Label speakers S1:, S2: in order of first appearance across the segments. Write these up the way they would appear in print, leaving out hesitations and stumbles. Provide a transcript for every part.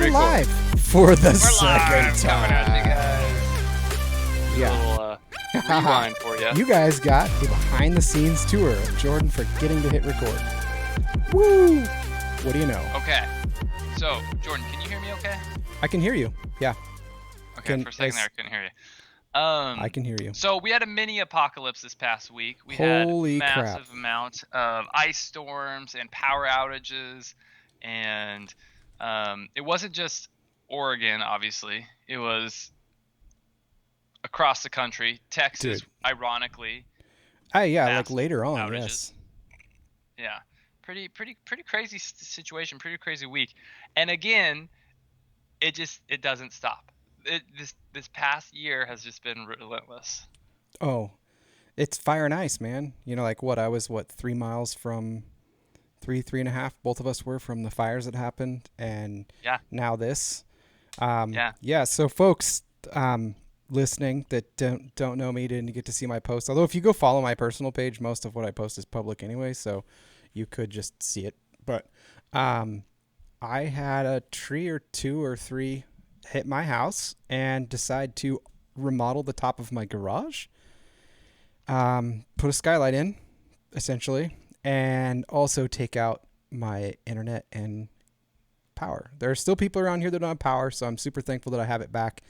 S1: Pretty
S2: live for the
S1: We're
S2: second
S1: live coming at you guys.
S2: Yeah.
S1: A little rewind for you.
S2: You guys got a behind-the-scenes tour of Jordan forgetting to hit record. Woo! What do you know?
S1: Okay. So, Jordan, can you hear me okay?
S2: I can hear you. Yeah.
S1: Okay, for a second there, I couldn't hear you.
S2: I can hear you.
S1: So we had a mini apocalypse this past week. We
S2: Holy
S1: had
S2: crap.
S1: massive amount of ice storms and power outages, and it wasn't just Oregon, obviously. It was across the country. Texas,
S2: Dude.
S1: ironically.
S2: Yeah, like
S1: Massive
S2: later on,
S1: outages.
S2: yes.
S1: Yeah, pretty crazy situation, pretty crazy week. And again, it doesn't stop. This past year has just been relentless.
S2: Oh, it's fire and ice, man. You know, like I was 3 miles from three and a half. Both of us were from the fires that happened, and
S1: Yeah.
S2: now this.
S1: Yeah.
S2: So folks, listening that don't know me, didn't get to see my post. Although if you go follow my personal page, most of what I post is public anyway, so you could just see it. But I had a tree or two or three hit my house and decide to remodel the top of my garage. Put a skylight in, essentially, and also take out my internet and power. There are still people around here that don't have power, so I'm super thankful that I have it back.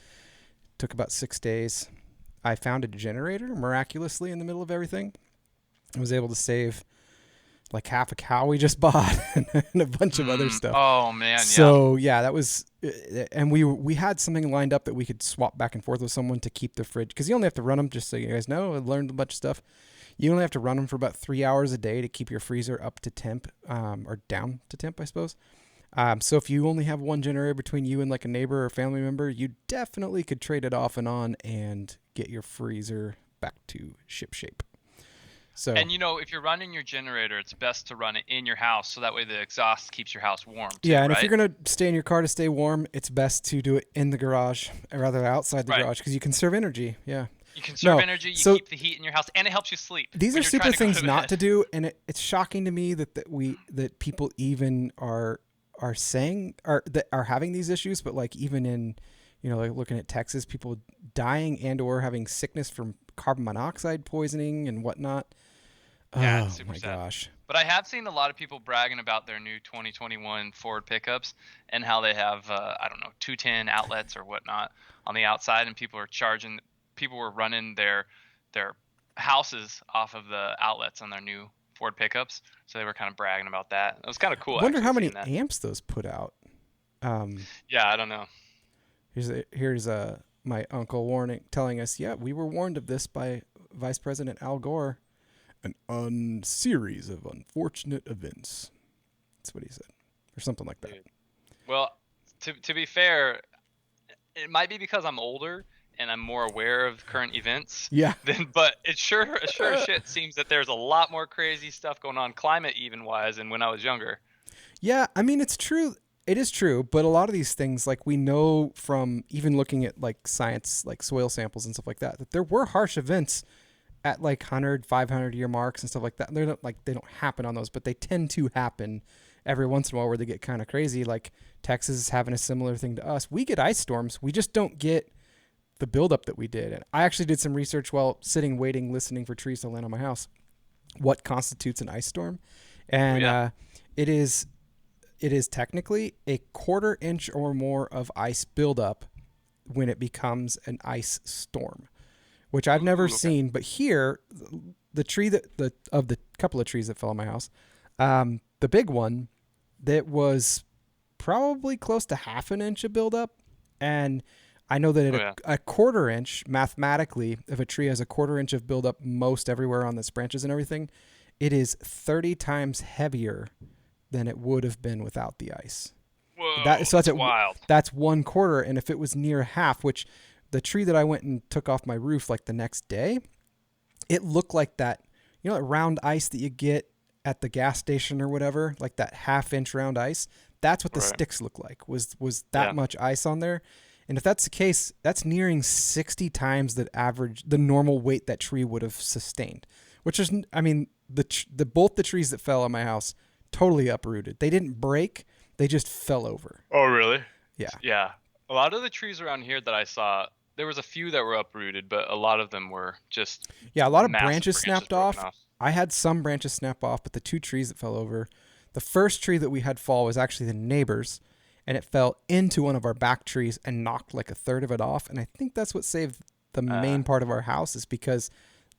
S2: Took about 6 days. I found a generator miraculously in the middle of everything. I was able to save like half a cow we just bought and a bunch of other stuff.
S1: Oh man,
S2: So yeah, that was, and we had something lined up that we could swap back and forth with someone to keep the fridge, because you only have to run them, just so you guys know. I learned a bunch of stuff. You only have to run them for about 3 hours a day to keep your freezer up to temp, or down to temp, I suppose. So if you only have one generator between you and like a neighbor or family member, you definitely could trade it off and on and get your freezer back to ship shape. So,
S1: and if you're running your generator, it's best to run it in your house, so that way the exhaust keeps your house warm too,
S2: yeah, and
S1: right?
S2: if you're going to stay in your car to stay warm, it's best to do it in the garage rather than outside the garage, because you conserve energy. Yeah.
S1: You conserve energy, you keep the heat in your house, and it helps you sleep.
S2: These are super things not to do, and it's shocking to me that people even are saying that are having these issues, but like even in, like looking at Texas, people dying and or having sickness from carbon monoxide poisoning and whatnot.
S1: Yeah,
S2: oh
S1: it's super
S2: my
S1: sad.
S2: gosh.
S1: But I have seen a lot of people bragging about their new 2021 Ford pickups and how they have 210 outlets or whatnot on the outside, and people were running their houses off of the outlets on their new Ford pickups, so they were kind of bragging about that. It was kind of cool.
S2: I wonder how many amps those put out.
S1: Yeah, I don't know.
S2: Here's my uncle telling us, yeah, we were warned of this by Vice President Al Gore. An series of unfortunate events. That's what he said, or something like that.
S1: Dude. Well, to be fair, it might be because I'm older and I'm more aware of current events.
S2: Yeah.
S1: But it sure as shit seems that there's a lot more crazy stuff going on climate even wise than when I was younger.
S2: Yeah, I mean, it's true. It is true, but a lot of these things, like we know from even looking at like science, like soil samples and stuff like that, that there were harsh events at like 100, 500 year marks and stuff like that. They don't happen on those, but they tend to happen every once in a while where they get kind of crazy. Like Texas is having a similar thing to us. We get ice storms. We just don't get the buildup that we did. And I actually did some research while sitting, waiting, listening for trees to land on my house. What constitutes an ice storm? And it is technically a 1/4 inch or more of ice buildup when it becomes an ice storm, which I've never seen. But here, the tree of the couple of trees that fell on my house, the big one that was probably close to 1/2 inch of buildup. And I know that a 1/4 inch, mathematically, if a tree has a 1/4 inch of buildup most everywhere on its branches and everything, it is 30 times heavier than it would have been without the ice.
S1: Whoa,
S2: That's
S1: wild.
S2: That's 1/4. And if it was near half, which the tree that I went and took off my roof like the next day, it looked like that, that round ice that you get at the gas station or whatever, like that 1/2 inch round ice. That's what the sticks look like, was that much ice on there. And if that's the case, that's nearing 60 times the normal weight that tree would have sustained, which is, I mean, both the trees that fell on my house totally uprooted. They didn't break. They just fell over.
S1: Oh, really?
S2: Yeah.
S1: Yeah. A lot of the trees around here that I saw, there was a few that were uprooted, but a lot of them were just
S2: Yeah, a lot of
S1: massive
S2: branches
S1: branches
S2: snapped
S1: broken
S2: off.
S1: off.
S2: I had some branches snap off, but the two trees that fell over, the first tree that we had fall was actually the neighbor's, and it fell into one of our back trees and knocked like a third of it off. And I think that's what saved the
S1: Uh,
S2: main part of our house, is because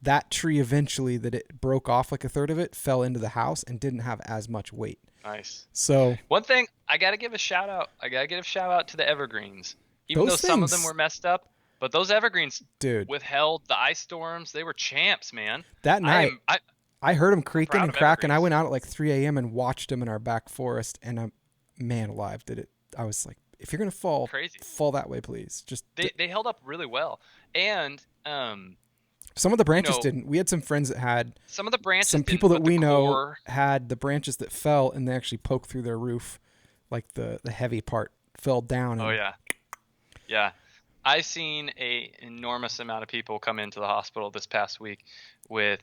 S2: that tree eventually, that it broke off like a third of it, fell into the house and didn't have as much weight.
S1: nice.
S2: So
S1: One thing I gotta give a shout out. I gotta give a shout out to the evergreens, even though
S2: those
S1: some of them were
S2: things,
S1: messed up. But those evergreens
S2: dude,
S1: withheld the ice storms. They were champs, man.
S2: that
S1: I
S2: night
S1: am. I,
S2: I heard them
S1: I'm
S2: creaking
S1: proud
S2: and
S1: of
S2: cracking. I
S1: evergreens.
S2: went out at like 3 a.m. and watched them in our back forest, and man alive, did it. I was like, if you're going to
S1: Crazy.
S2: fall that way, please. Just
S1: They held up really well, and
S2: some of the
S1: you
S2: branches
S1: know,
S2: didn't. We had some friends that had,
S1: some of the branches
S2: some people
S1: didn't,
S2: that
S1: but the
S2: we know
S1: core.
S2: had the branches that fell and they actually poked through their roof. Like the heavy part fell down.
S1: Oh
S2: And
S1: yeah, yeah. I've seen a enormous amount of people come into the hospital this past week with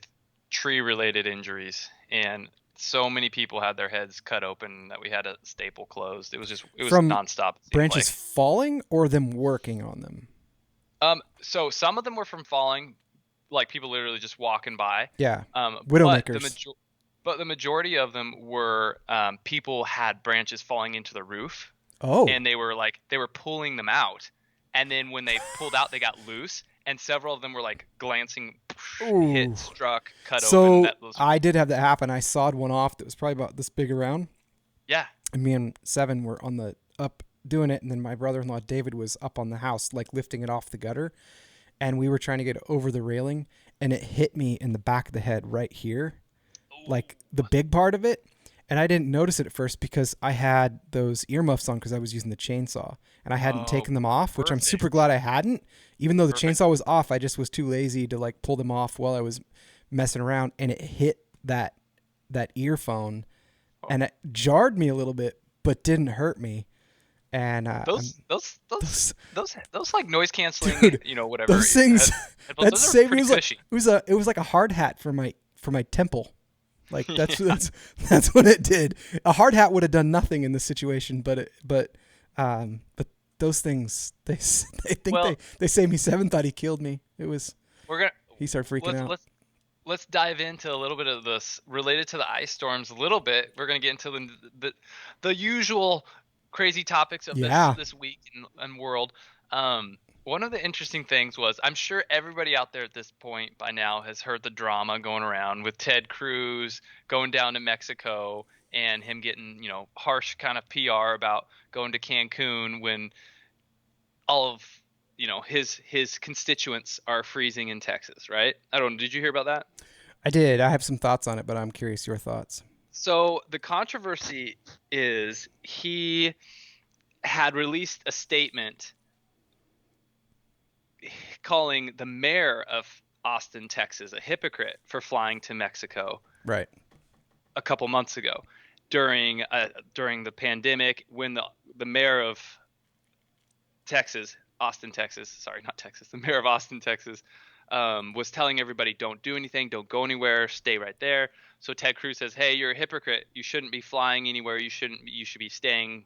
S1: tree-related injuries, and so many people had their heads cut open that we had a staple closed. It was
S2: from
S1: nonstop. It seemed
S2: branches
S1: like.
S2: falling or them working on them.
S1: So some of them were from falling, like people literally just walking by.
S2: Yeah.
S1: But
S2: Widowmakers.
S1: the majority of them were people had branches falling into the roof,
S2: Oh.
S1: and they were pulling them out, and then when they pulled out, they got loose, and several of them were like glancing,
S2: Ooh.
S1: hit, struck, cut open.
S2: So I did have that happen. I sawed one off that was probably about this big around.
S1: Yeah.
S2: And me and Seven were on the up doing it, and then my brother-in-law David was up on the house, like lifting it off the gutter, and we were trying to get it over the railing, and it hit me in the back of the head right here, like the big part of it. And I didn't notice it at first because I had those earmuffs on because I was using the chainsaw, and I hadn't taken them off, which I'm super
S1: Perfect.
S2: glad I hadn't. Even though the
S1: Perfect.
S2: chainsaw was off, I just was too lazy to like pull them off while I was messing around, and it hit that earphone, and it jarred me a little bit, but didn't hurt me. And
S1: Those like noise canceling,
S2: dude,
S1: whatever.
S2: those things
S1: Headphones,
S2: that
S1: those are
S2: saved me.
S1: pretty cushy.
S2: It was like a hard hat for my temple. Like that's what it did. A hard hat would have done nothing in this situation, but those things, they think
S1: Well,
S2: they saved me. Seven thought he killed me. It was,
S1: we're gonna
S2: he started freaking out.
S1: let's dive into a little bit of this related to the ice storms a little bit. We're gonna get into the usual crazy topics of
S2: Yeah.
S1: this week and world. One of the interesting things was, I'm sure everybody out there at this point by now has heard the drama going around with Ted Cruz going down to Mexico and him getting, harsh kind of PR about going to Cancun when all of, his constituents are freezing in Texas, right? I don't know. Did you hear about that?
S2: I did. I have some thoughts on it, but I'm curious your thoughts.
S1: So the controversy is he had released a statement calling the mayor of Austin, Texas, a hypocrite for flying to Mexico
S2: Right.
S1: a couple months ago during the pandemic, when the mayor of Austin, Texas, sorry, not Texas, the mayor of Austin, Texas, was telling everybody, don't do anything, don't go anywhere, stay right there. So Ted Cruz says, hey, you're a hypocrite. You shouldn't be flying anywhere. You should be staying,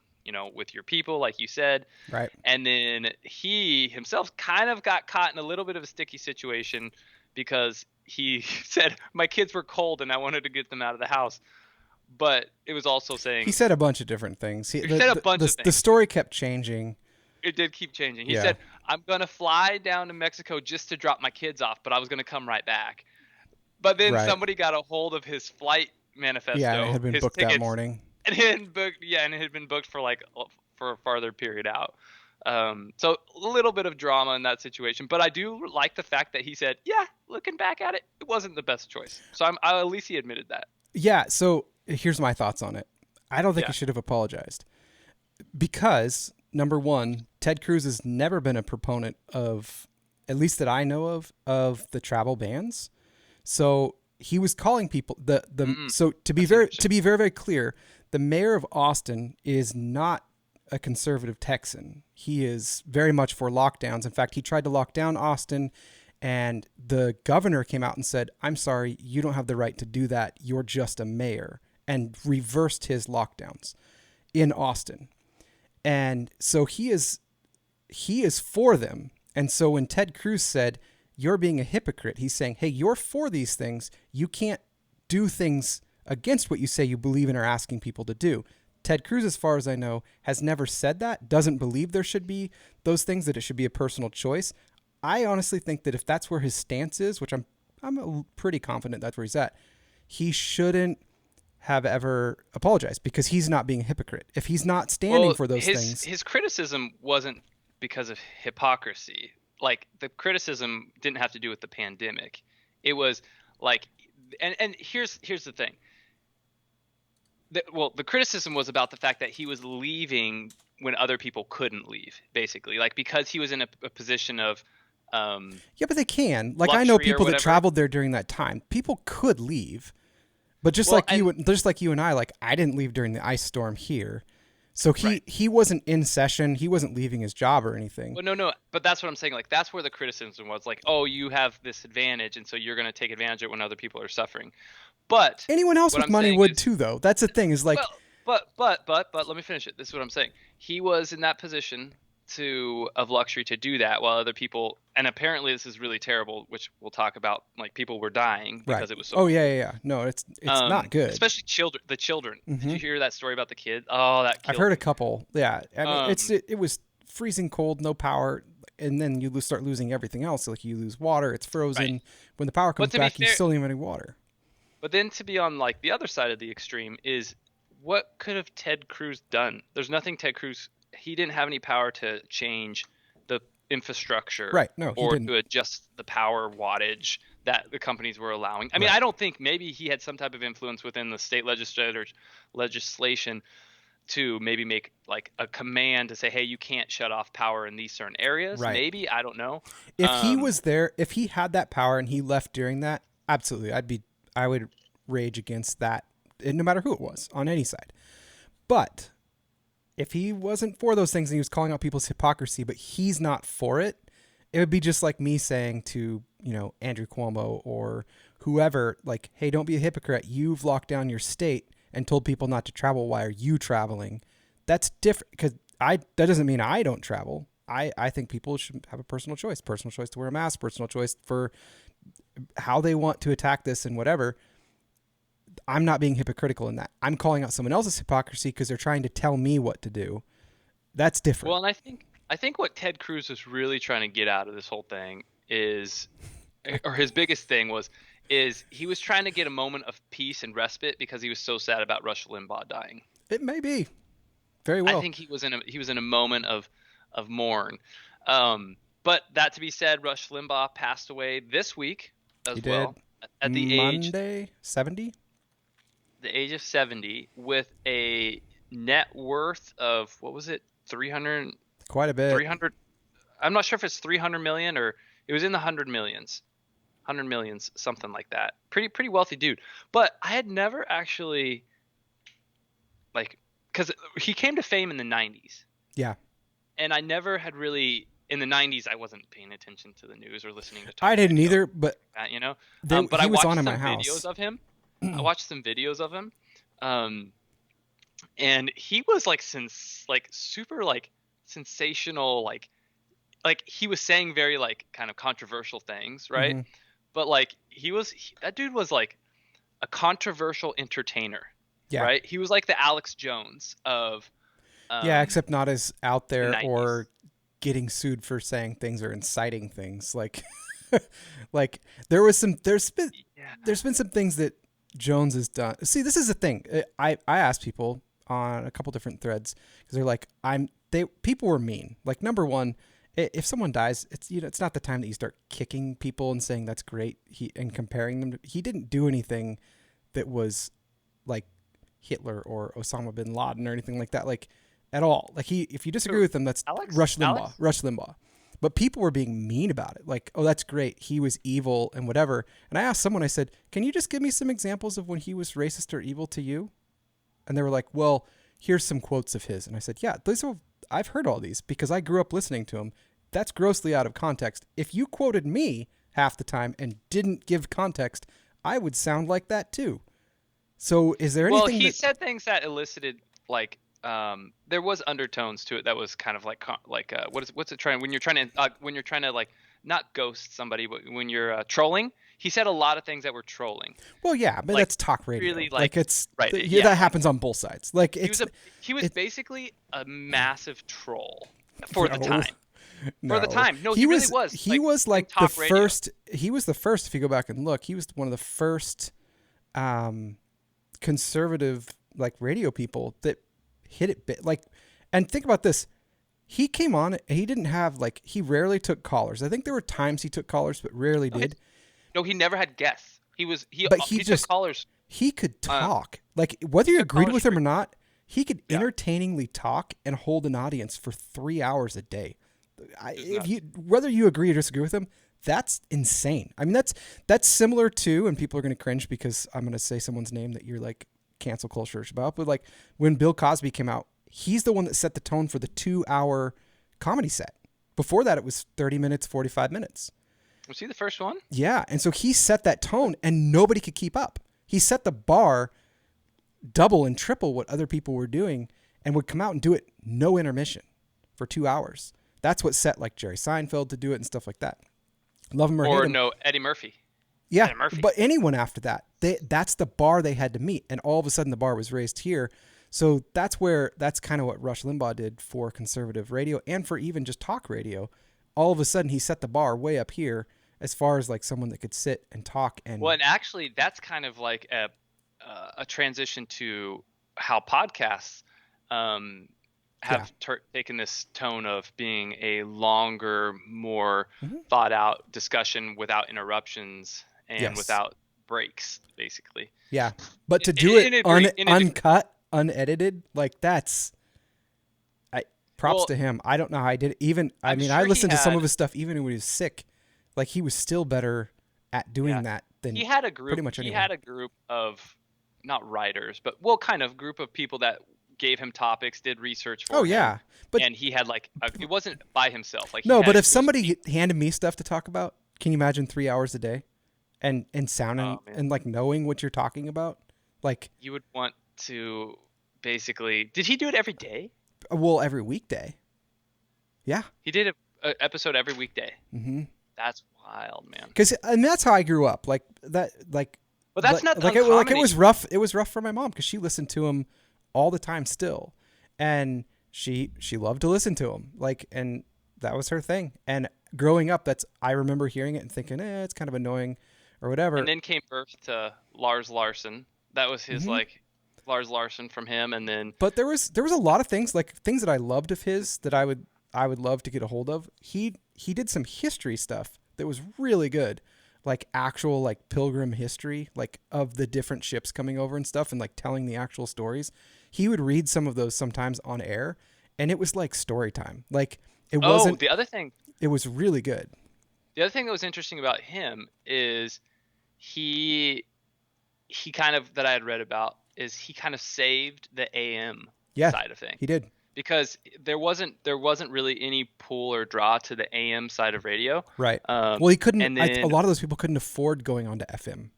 S1: with your people, like you said.
S2: Right.
S1: And then he himself kind of got caught in a little bit of a sticky situation because he said, my kids were cold and I wanted to get them out of the house. But it was also saying,
S2: He said a bunch of different things.
S1: He said a bunch of
S2: The
S1: things.
S2: story kept changing.
S1: It did keep changing. He
S2: Yeah.
S1: said, I'm going to fly down to Mexico just to drop my kids off, but I was going to come right back. But then
S2: Right.
S1: somebody got a hold of his flight manifesto.
S2: Yeah, it had been
S1: his
S2: booked
S1: tickets,
S2: that morning.
S1: And it had been booked for for a farther period out. So a little bit of drama in that situation. But I do like the fact that he said, yeah, looking back at it, it wasn't the best choice. So at least he admitted that.
S2: Yeah, so here's my thoughts on it. I don't think
S1: Yeah.
S2: he should have apologized because, number one, Ted Cruz has never been a proponent of, at least that I know of the travel bans. So he was calling people so to be very clear, the mayor of Austin is not a conservative Texan. He is very much for lockdowns. In fact, he tried to lock down Austin, and the governor came out and said, I'm sorry, you don't have the right to do that. You're just a mayor, and reversed his lockdowns in Austin. And so he is for them. And so when Ted Cruz said, "You're being a hypocrite," he's saying, "Hey, you're for these things. You can't do things against what you say you believe in or asking people to do." Ted Cruz, as far as I know, has never said that, doesn't believe there should be those things, that it should be a personal choice. I honestly think that if that's where his stance is, which I'm pretty confident that's where he's at, he shouldn't have ever apologized because he's not being a hypocrite. If he's not standing
S1: Well,
S2: for those things.
S1: his criticism wasn't because of hypocrisy. Like the criticism didn't have to do with the pandemic. It was like, and here's the thing. The criticism was about the fact that he was leaving when other people couldn't leave, basically, like because he was in a position of
S2: Yeah, but they can. Like I know
S1: luxury or
S2: people that
S1: whatever.
S2: traveled there during that time. People could leave, but just
S1: Well,
S2: like just like you and I, like I didn't leave during the ice storm here, so
S1: right.
S2: he wasn't in session. He wasn't leaving his job or anything.
S1: Well, no, but that's what I'm saying. Like that's where the criticism was. Like, oh, you have this advantage, and so you're going to take advantage of it when other people are suffering. But
S2: Anyone else
S1: what
S2: with
S1: I'm
S2: money
S1: saying
S2: would
S1: is,
S2: too, though. That's the thing. Is like,
S1: well, but let me finish it. This is what I'm saying. He was in that position of luxury to do that, while other people, and apparently this is really terrible, which we'll talk about. Like people were dying
S2: right?
S1: because it was so.
S2: Oh yeah. No, it's not good.
S1: Especially children. The children. Did
S2: Mm-hmm.
S1: you hear that story about the kid? Oh, that
S2: I've
S1: killed
S2: heard a
S1: me.
S2: couple. Yeah, I mean,
S1: Um,
S2: it was freezing cold, no power, and then you start losing everything else. Like you lose water, it's frozen.
S1: Right.
S2: When the power comes
S1: But to be
S2: back, you
S1: fair,
S2: still don't have any water.
S1: but then to be on like the other side of the extreme is what could have Ted Cruz done? There's nothing Ted Cruz. He didn't have any power to change the infrastructure,
S2: Right? No, he
S1: or
S2: didn't.
S1: to adjust the power wattage that the companies were allowing. I mean,
S2: Right.
S1: I don't think maybe he had some type of influence within the state legislation to maybe make like a command to say, hey, you can't shut off power in these certain areas.
S2: Right.
S1: Maybe, I don't know.
S2: If he was there, if he had that power and he left during that, absolutely, I would rage against that, no matter who it was on any side. But if he wasn't for those things and he was calling out people's hypocrisy, but he's not for it, it would be just like me saying to, Andrew Cuomo or whoever, like, hey, don't be a hypocrite. You've locked down your state and told people not to travel. Why are you traveling? That's different because that doesn't mean I don't travel. I think people should have a personal choice to wear a mask, personal choice for how they want to attack this and whatever. I'm not being hypocritical in that. I'm calling out someone else's hypocrisy because they're trying to tell me what to do. That's different.
S1: Well, and I think what Ted Cruz was really trying to get out of this whole thing is, or his biggest thing is he was trying to get a moment of peace and respite because he was so sad about Rush Limbaugh dying.
S2: It may be very well.
S1: I think he was in a moment of mourn. But that to be said, Rush Limbaugh passed away this week as
S2: He
S1: well
S2: did.
S1: at the
S2: Monday, 70.
S1: The age of 70, with a net worth of, what was it, 300?
S2: Quite a bit.
S1: 300. I'm not sure if it's 300 million or it was in the 100 millions, something like that. Pretty wealthy dude. But I had never actually, like, because he came to fame in the 90s.
S2: Yeah.
S1: And I never had really, in the 90s, I wasn't paying attention to the news or listening to talk
S2: I didn't
S1: radio,
S2: either, but
S1: but I
S2: he was
S1: watched
S2: on in
S1: some
S2: my house.
S1: videos of him. I watched some videos of him, and he was like super like sensational, like he was saying very like kind of controversial things, right?
S2: Mhm.
S1: But like that dude was like a controversial entertainer,
S2: Yeah.
S1: right? He was like the Alex Jones of
S2: Yeah, except not as out there
S1: 90s.
S2: or getting sued for saying things or inciting things. Like, like there's been some things that Jones has done. See, this is the thing. I asked people on a couple different threads because they're like, people were mean. Like, number one, if someone dies, it's not the time that you start kicking people and saying that's great. And comparing them. He didn't do anything that was like Hitler or Osama bin Laden or anything like that. Like, at all. Like if you disagree with him, that's Rush Limbaugh. But people were being mean about it. Like, oh, that's great. He was evil and whatever. And I asked someone, I said, can you just give me some examples of when he was racist or evil to you? And they were like, well, here's some quotes of his. And I said, yeah, I've heard all these because I grew up listening to him. That's grossly out of context. If you quoted me half the time and didn't give context, I would sound like that too. So is there anything
S1: Well, he said things that elicited like there was undertones to it that was kind of like what's it trying when you're trying to like not ghost somebody, but when you're trolling. He said a lot of things that were trolling.
S2: Well, yeah, but
S1: Like
S2: that's talk radio.
S1: really
S2: Like it's
S1: right.
S2: yeah,
S1: Yeah.
S2: that happens on both sides. Like
S1: He was
S2: it's
S1: basically a massive troll for the
S2: no,
S1: time. For the
S2: no.
S1: time. No, he really was.
S2: He was like the
S1: talk radio.
S2: first. He was the first. If you go back and look, he was one of the first conservative like radio people that hit it bit. Like, and think about this. He came on and he didn't have like he rarely took callers. I think there were times he took callers, but rarely did.
S1: No, he never had guests. He
S2: just
S1: took callers.
S2: He could talk. Like whether you agreed with him or not, he could
S1: Yeah.
S2: entertainingly talk and hold an audience for 3 hours a day. Whether you agree or disagree with him, that's insane. I mean, that's similar to, and people are going to cringe because I'm going to say someone's name that you're like cancel culture about, but like when Bill Cosby came out, he's the one that set the tone for the 2-hour comedy set. Before that, it was 30 minutes, 45 minutes.
S1: Was he the first one?
S2: Yeah, and so he set that tone, and nobody could keep up. He set the bar double and triple what other people were doing, and would come out and do it no intermission for 2 hours. That's what set like Jerry Seinfeld to do it and stuff like that. Love him or hate him.
S1: No, Eddie Murphy.
S2: Yeah,
S1: Eddie Murphy.
S2: but anyone after that, that's the bar they had to meet, and all of a sudden the bar was raised here. So that's kind of what Rush Limbaugh did for conservative radio and for even just talk radio. All of a sudden he set the bar way up here as far as like someone that could sit and talk. And
S1: well, and actually that's kind of like a transition to how podcasts have taken this tone of being a longer, more thought out discussion without interruptions and without breaks, basically.
S2: Yeah, but to do it uncut, unedited, like that's props to him. I don't know how I did it. Even I mean, I listened to some of his stuff even when he was sick. Like he was still better at doing that than
S1: he had a group.
S2: Pretty much anyone.
S1: He had a group of not writers, but kind of group of people that gave him topics, did research for him.
S2: But
S1: and he had like it wasn't by himself. Like
S2: no, but if somebody handed me stuff to talk about, can you imagine 3 hours a day, and sounding and like knowing what you're talking about, like
S1: you would want to basically. Did he do it every day?
S2: Well, every weekday. Yeah,
S1: he did an episode every weekday.
S2: Mm-hmm.
S1: That's wild, man.
S2: And that's how I grew up. Like that, like.
S1: But that's not
S2: like it was rough. It was rough for my mom because she listened to him all the time still, and she loved to listen to him. Like, and that was her thing. And growing up, I remember hearing it and thinking, it's kind of annoying, or whatever.
S1: And then came birth to Lars Larson. That was his like Lars Larson from him, and then.
S2: But there was a lot of things that I loved of his that I would love to get a hold of. He did some history stuff that was really good. Like actual like pilgrim history, like of the different ships coming over and stuff, and like telling the actual stories. He would read some of those sometimes on air, and it was like story time. Like it wasn't.
S1: The other thing.
S2: It was really good.
S1: The other thing that was interesting about him is he kind of that I had read about is he kind of saved the AM side of things.
S2: He did.
S1: Because there wasn't really any pull or draw to the AM side of radio.
S2: Right. Well, he couldn't. A lot of those people couldn't afford going on to FM,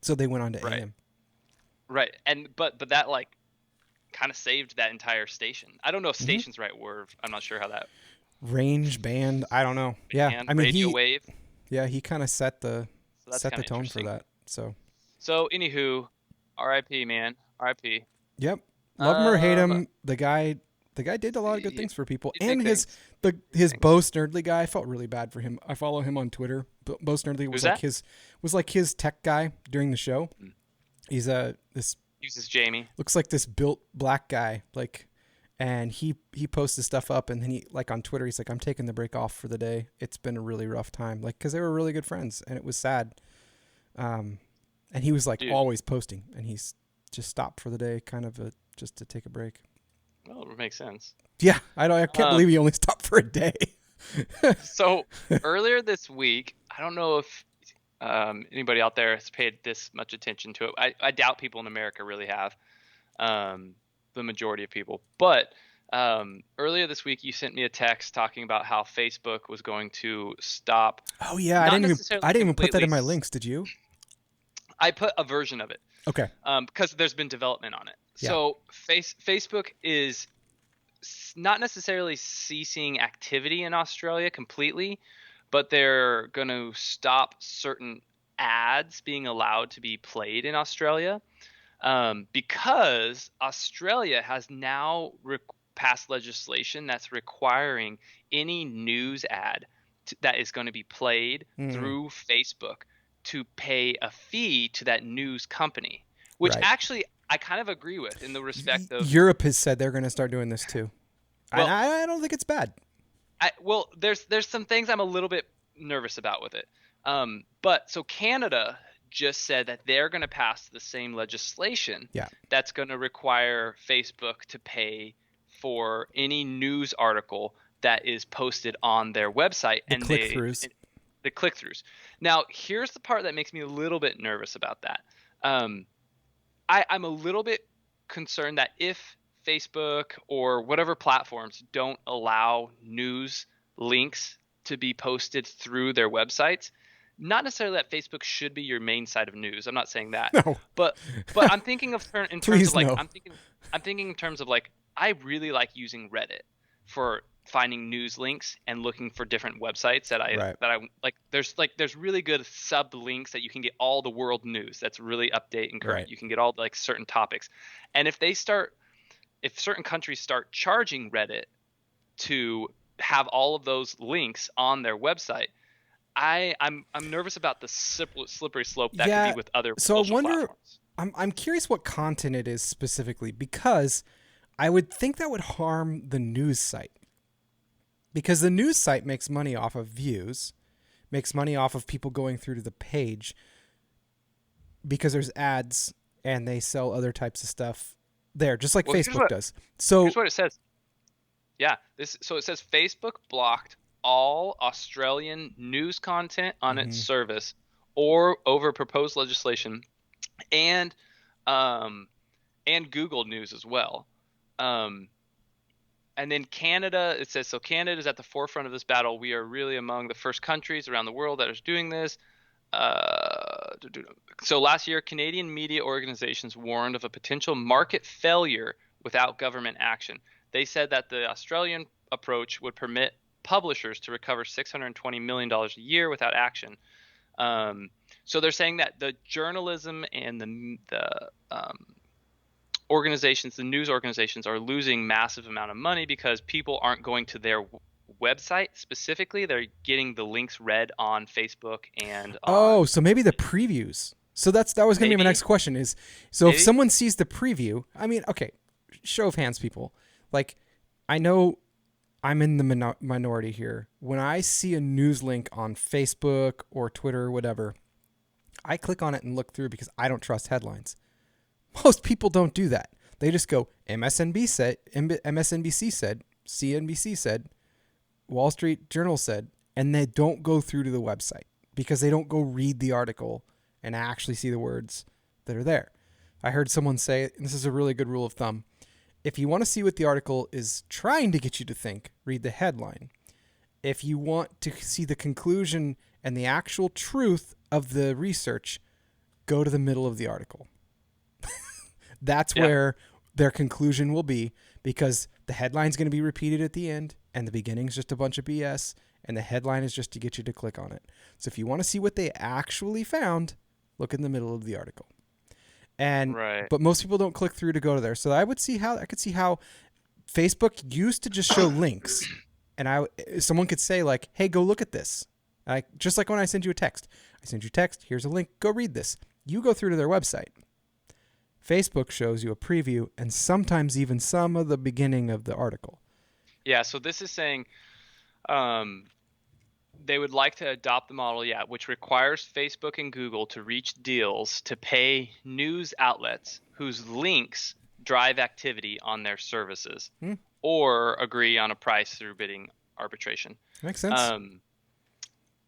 S2: so they went on to AM.
S1: Right. And but that like kind of saved that entire station. I don't know if station's the right word. I'm not sure how that.
S2: Range band. I don't know. Yeah. I mean,
S1: radio wave.
S2: Yeah, he kind of set the tone for that. So
S1: anywho, R.I.P. man. R.I.P.
S2: Yep. Love him or hate him, the guy did a lot of good things for people. And his Bo Snerdley guy, I felt really bad for him. I follow him on Twitter. Bo Snerdley was like his tech guy during the show. He's this
S1: Jamie.
S2: Looks like this built black guy, like, and he posts his stuff up, and then he like on Twitter he's like, I'm taking the break off for the day. It's been a really rough time, like, because they were really good friends, and it was sad. And he was like always posting, and he's just stopped for the day, kind of just to take a break.
S1: Well, it makes sense.
S2: Yeah, I can't believe he only stopped for a day.
S1: So earlier this week, I don't know if anybody out there has paid this much attention to it. I doubt people in America really have, the majority of people. But earlier this week, you sent me a text talking about how Facebook was going to stop.
S2: Oh yeah, I didn't even put that in my links. Did you?
S1: I put a version of it.
S2: Okay.
S1: Because there's been development on it.
S2: Yeah.
S1: So Facebook is not necessarily ceasing activity in Australia completely, but they're going to stop certain ads being allowed to be played in Australia, because Australia has now passed legislation that's requiring any news ad that is going to be played
S2: Mm,
S1: through Facebook to pay a fee to that news company, which
S2: right.
S1: actually I kind of agree with in the respect of,
S2: Europe has said they're going to start doing this too. And
S1: well,
S2: I don't think it's bad.
S1: there's some things I'm a little bit nervous about with it. But so Canada just said that they're going to pass the same legislation
S2: Yeah.
S1: that's going to require Facebook to pay for any news article that is posted on their website,
S2: The
S1: and
S2: click throughs.
S1: the click-throughs. Now, here's the part that makes me a little bit nervous about that. Um, I'm a little bit concerned that if Facebook or whatever platforms don't allow news links to be posted through their websites, not necessarily that Facebook should be your main site of news. I'm not saying that,
S2: No.
S1: but I'm thinking of in terms of
S2: Please
S1: like
S2: no.
S1: I'm thinking in terms of like I really like using Reddit for finding news links and looking for different websites
S2: Right.
S1: that I like. There's really good sub links that you can get all the world news that's really update and current.
S2: Right.
S1: You can get all like certain topics, and if certain countries start charging Reddit to have all of those links on their website, I'm nervous about the slippery slope that could be
S2: Yeah.
S1: with other
S2: So I
S1: social
S2: wonder.
S1: platforms.
S2: I'm curious what content it is specifically because I would think that would harm the news site because the news site makes money off of views, makes money off of people going through to the page because there's ads and they sell other types of stuff there, just like
S1: Well,
S2: Facebook does. So
S1: here's what it says. Yeah, so it says Facebook blocked all Australian news content on its
S2: mhm.
S1: service or over proposed legislation, and um and Google News as well. Um and then Canada, it says, so Canada is at the forefront of this battle. We are really among the first countries around the world that is doing this. So last year, Canadian media organizations warned of a potential market failure without government action. They said that the Australian approach would permit publishers to recover $620 million a year without action. So they're saying that the journalism and the organizations, the news organizations, are losing massive amount of money because people aren't going to their website specifically. They're getting the links read on Facebook and
S2: Oh,
S1: on
S2: so maybe the previews. So that was going to be my
S1: maybe
S2: next question is so if
S1: maybe
S2: someone sees the preview, I mean, okay, show of hands people. Like I know I'm in the minority here. When I see a news link on Facebook or Twitter or whatever, I click on it and look through because I don't trust headlines. Most people don't do that. They just go MSNBC said, MSNBC said, CNBC said, Wall Street Journal said, and they don't go through to the website because they don't go read the article and actually see the words that are there. I heard someone say, and this is a really good rule of thumb, if you want to see what the article is trying to get you to think, read the headline. If you want to see the conclusion and the actual truth of the research, go to the middle of the article. That's
S1: yeah.
S2: where their conclusion will be because the headline's going to be repeated at the end and the beginning's just a bunch of BS and the headline is just to get you to click on it. So if you want to see what they actually found, look in the middle of the article. And
S1: Right.
S2: but most people don't click through to go to there. So I could see how Facebook used to just show links and someone could say like, "Hey, go look at this." Just like when I send you a text. I send you a text, here's a link, go read this. You go through to their website. Facebook shows you a preview and sometimes even some of the beginning of the article.
S1: Yeah, so this is saying um, they would like to adopt the model, yeah, which requires Facebook and Google to reach deals to pay news outlets whose links drive activity on their services,
S2: Hmm,
S1: or agree on a price through bidding arbitration.
S2: makes sense.
S1: Um,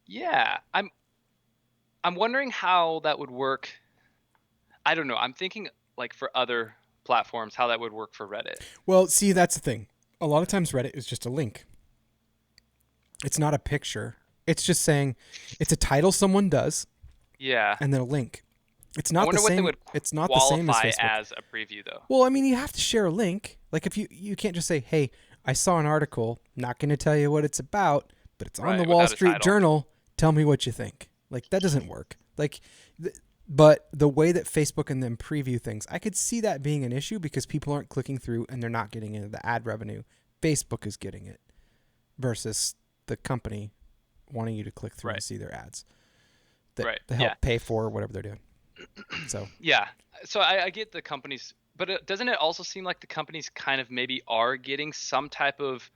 S1: yeah, I'm wondering how that would work. I don't know. I'm thinking like for other platforms, how that would work for Reddit.
S2: Well, see, that's the thing. A lot of times Reddit is just a link. It's not a picture. It's just saying it's a title someone does
S1: Yeah.
S2: and then a link. It's
S1: I
S2: not the
S1: wonder what they
S2: same.
S1: would
S2: It's not the same as
S1: qualify
S2: Facebook.
S1: as a preview, though.
S2: Well, I mean, you have to share a link. Like if you can't just say, "Hey, I saw an article. Not going to tell you what it's about, but it's on the
S1: Right,
S2: Wall
S1: without a
S2: Street
S1: title.
S2: Journal. Tell me what you think." Like that doesn't work. Like, but the way that Facebook and them preview things, I could see that being an issue because people aren't clicking through and they're not getting into the ad revenue. Facebook is getting it versus the company wanting you to click through to
S1: Right.
S2: see their ads that
S1: Right.
S2: they help
S1: Yeah.
S2: pay for whatever they're doing. So
S1: Yeah. So I get the companies, but doesn't it also seem like the companies kind of maybe are getting some type of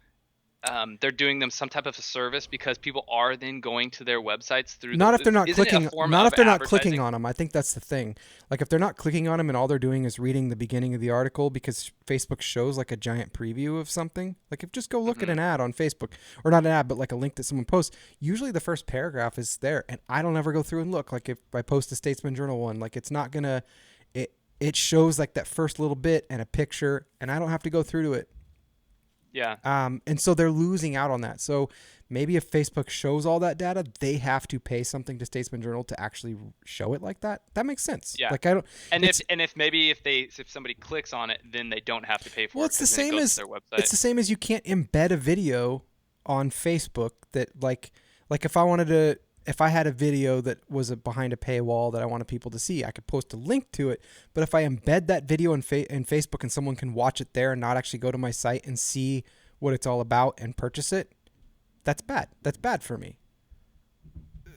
S1: they're doing them some type of a service because people are then going to their websites through
S2: not if they're not
S1: isn't it a
S2: clicking,
S1: form
S2: not
S1: of
S2: if they're not clicking
S1: advertising?
S2: on them. I think that's the thing. Like if they're not clicking on them and all they're doing is reading the beginning of the article because Facebook shows like a giant preview of something. Like if just go look at
S1: Hmm.
S2: an ad on Facebook, or not an ad, but like a link that someone posts. Usually the first paragraph is there, and I don't ever go through and look. Like if I post a Statesman Journal one, like it's not gonna. It shows like that first little bit and a picture, and I don't have to go through to it.
S1: Yeah.
S2: And so they're losing out on that. So maybe if Facebook shows all that data, they have to pay something to Statesman Journal to actually show it like that. That makes sense.
S1: Yeah.
S2: Like I don't.
S1: And
S2: It's
S1: if maybe if somebody clicks on it, then they don't have to pay for
S2: well,
S1: it
S2: it's the
S1: because then it
S2: same
S1: goes to
S2: as
S1: their website.
S2: it's the same as you can't embed a video on Facebook that like if I wanted to. If I had a video that was behind a paywall that I wanted people to see, I could post a link to it. But if I embed that video in Facebook and someone can watch it there and not actually go to my site and see what it's all about and purchase it, that's bad. That's bad for me.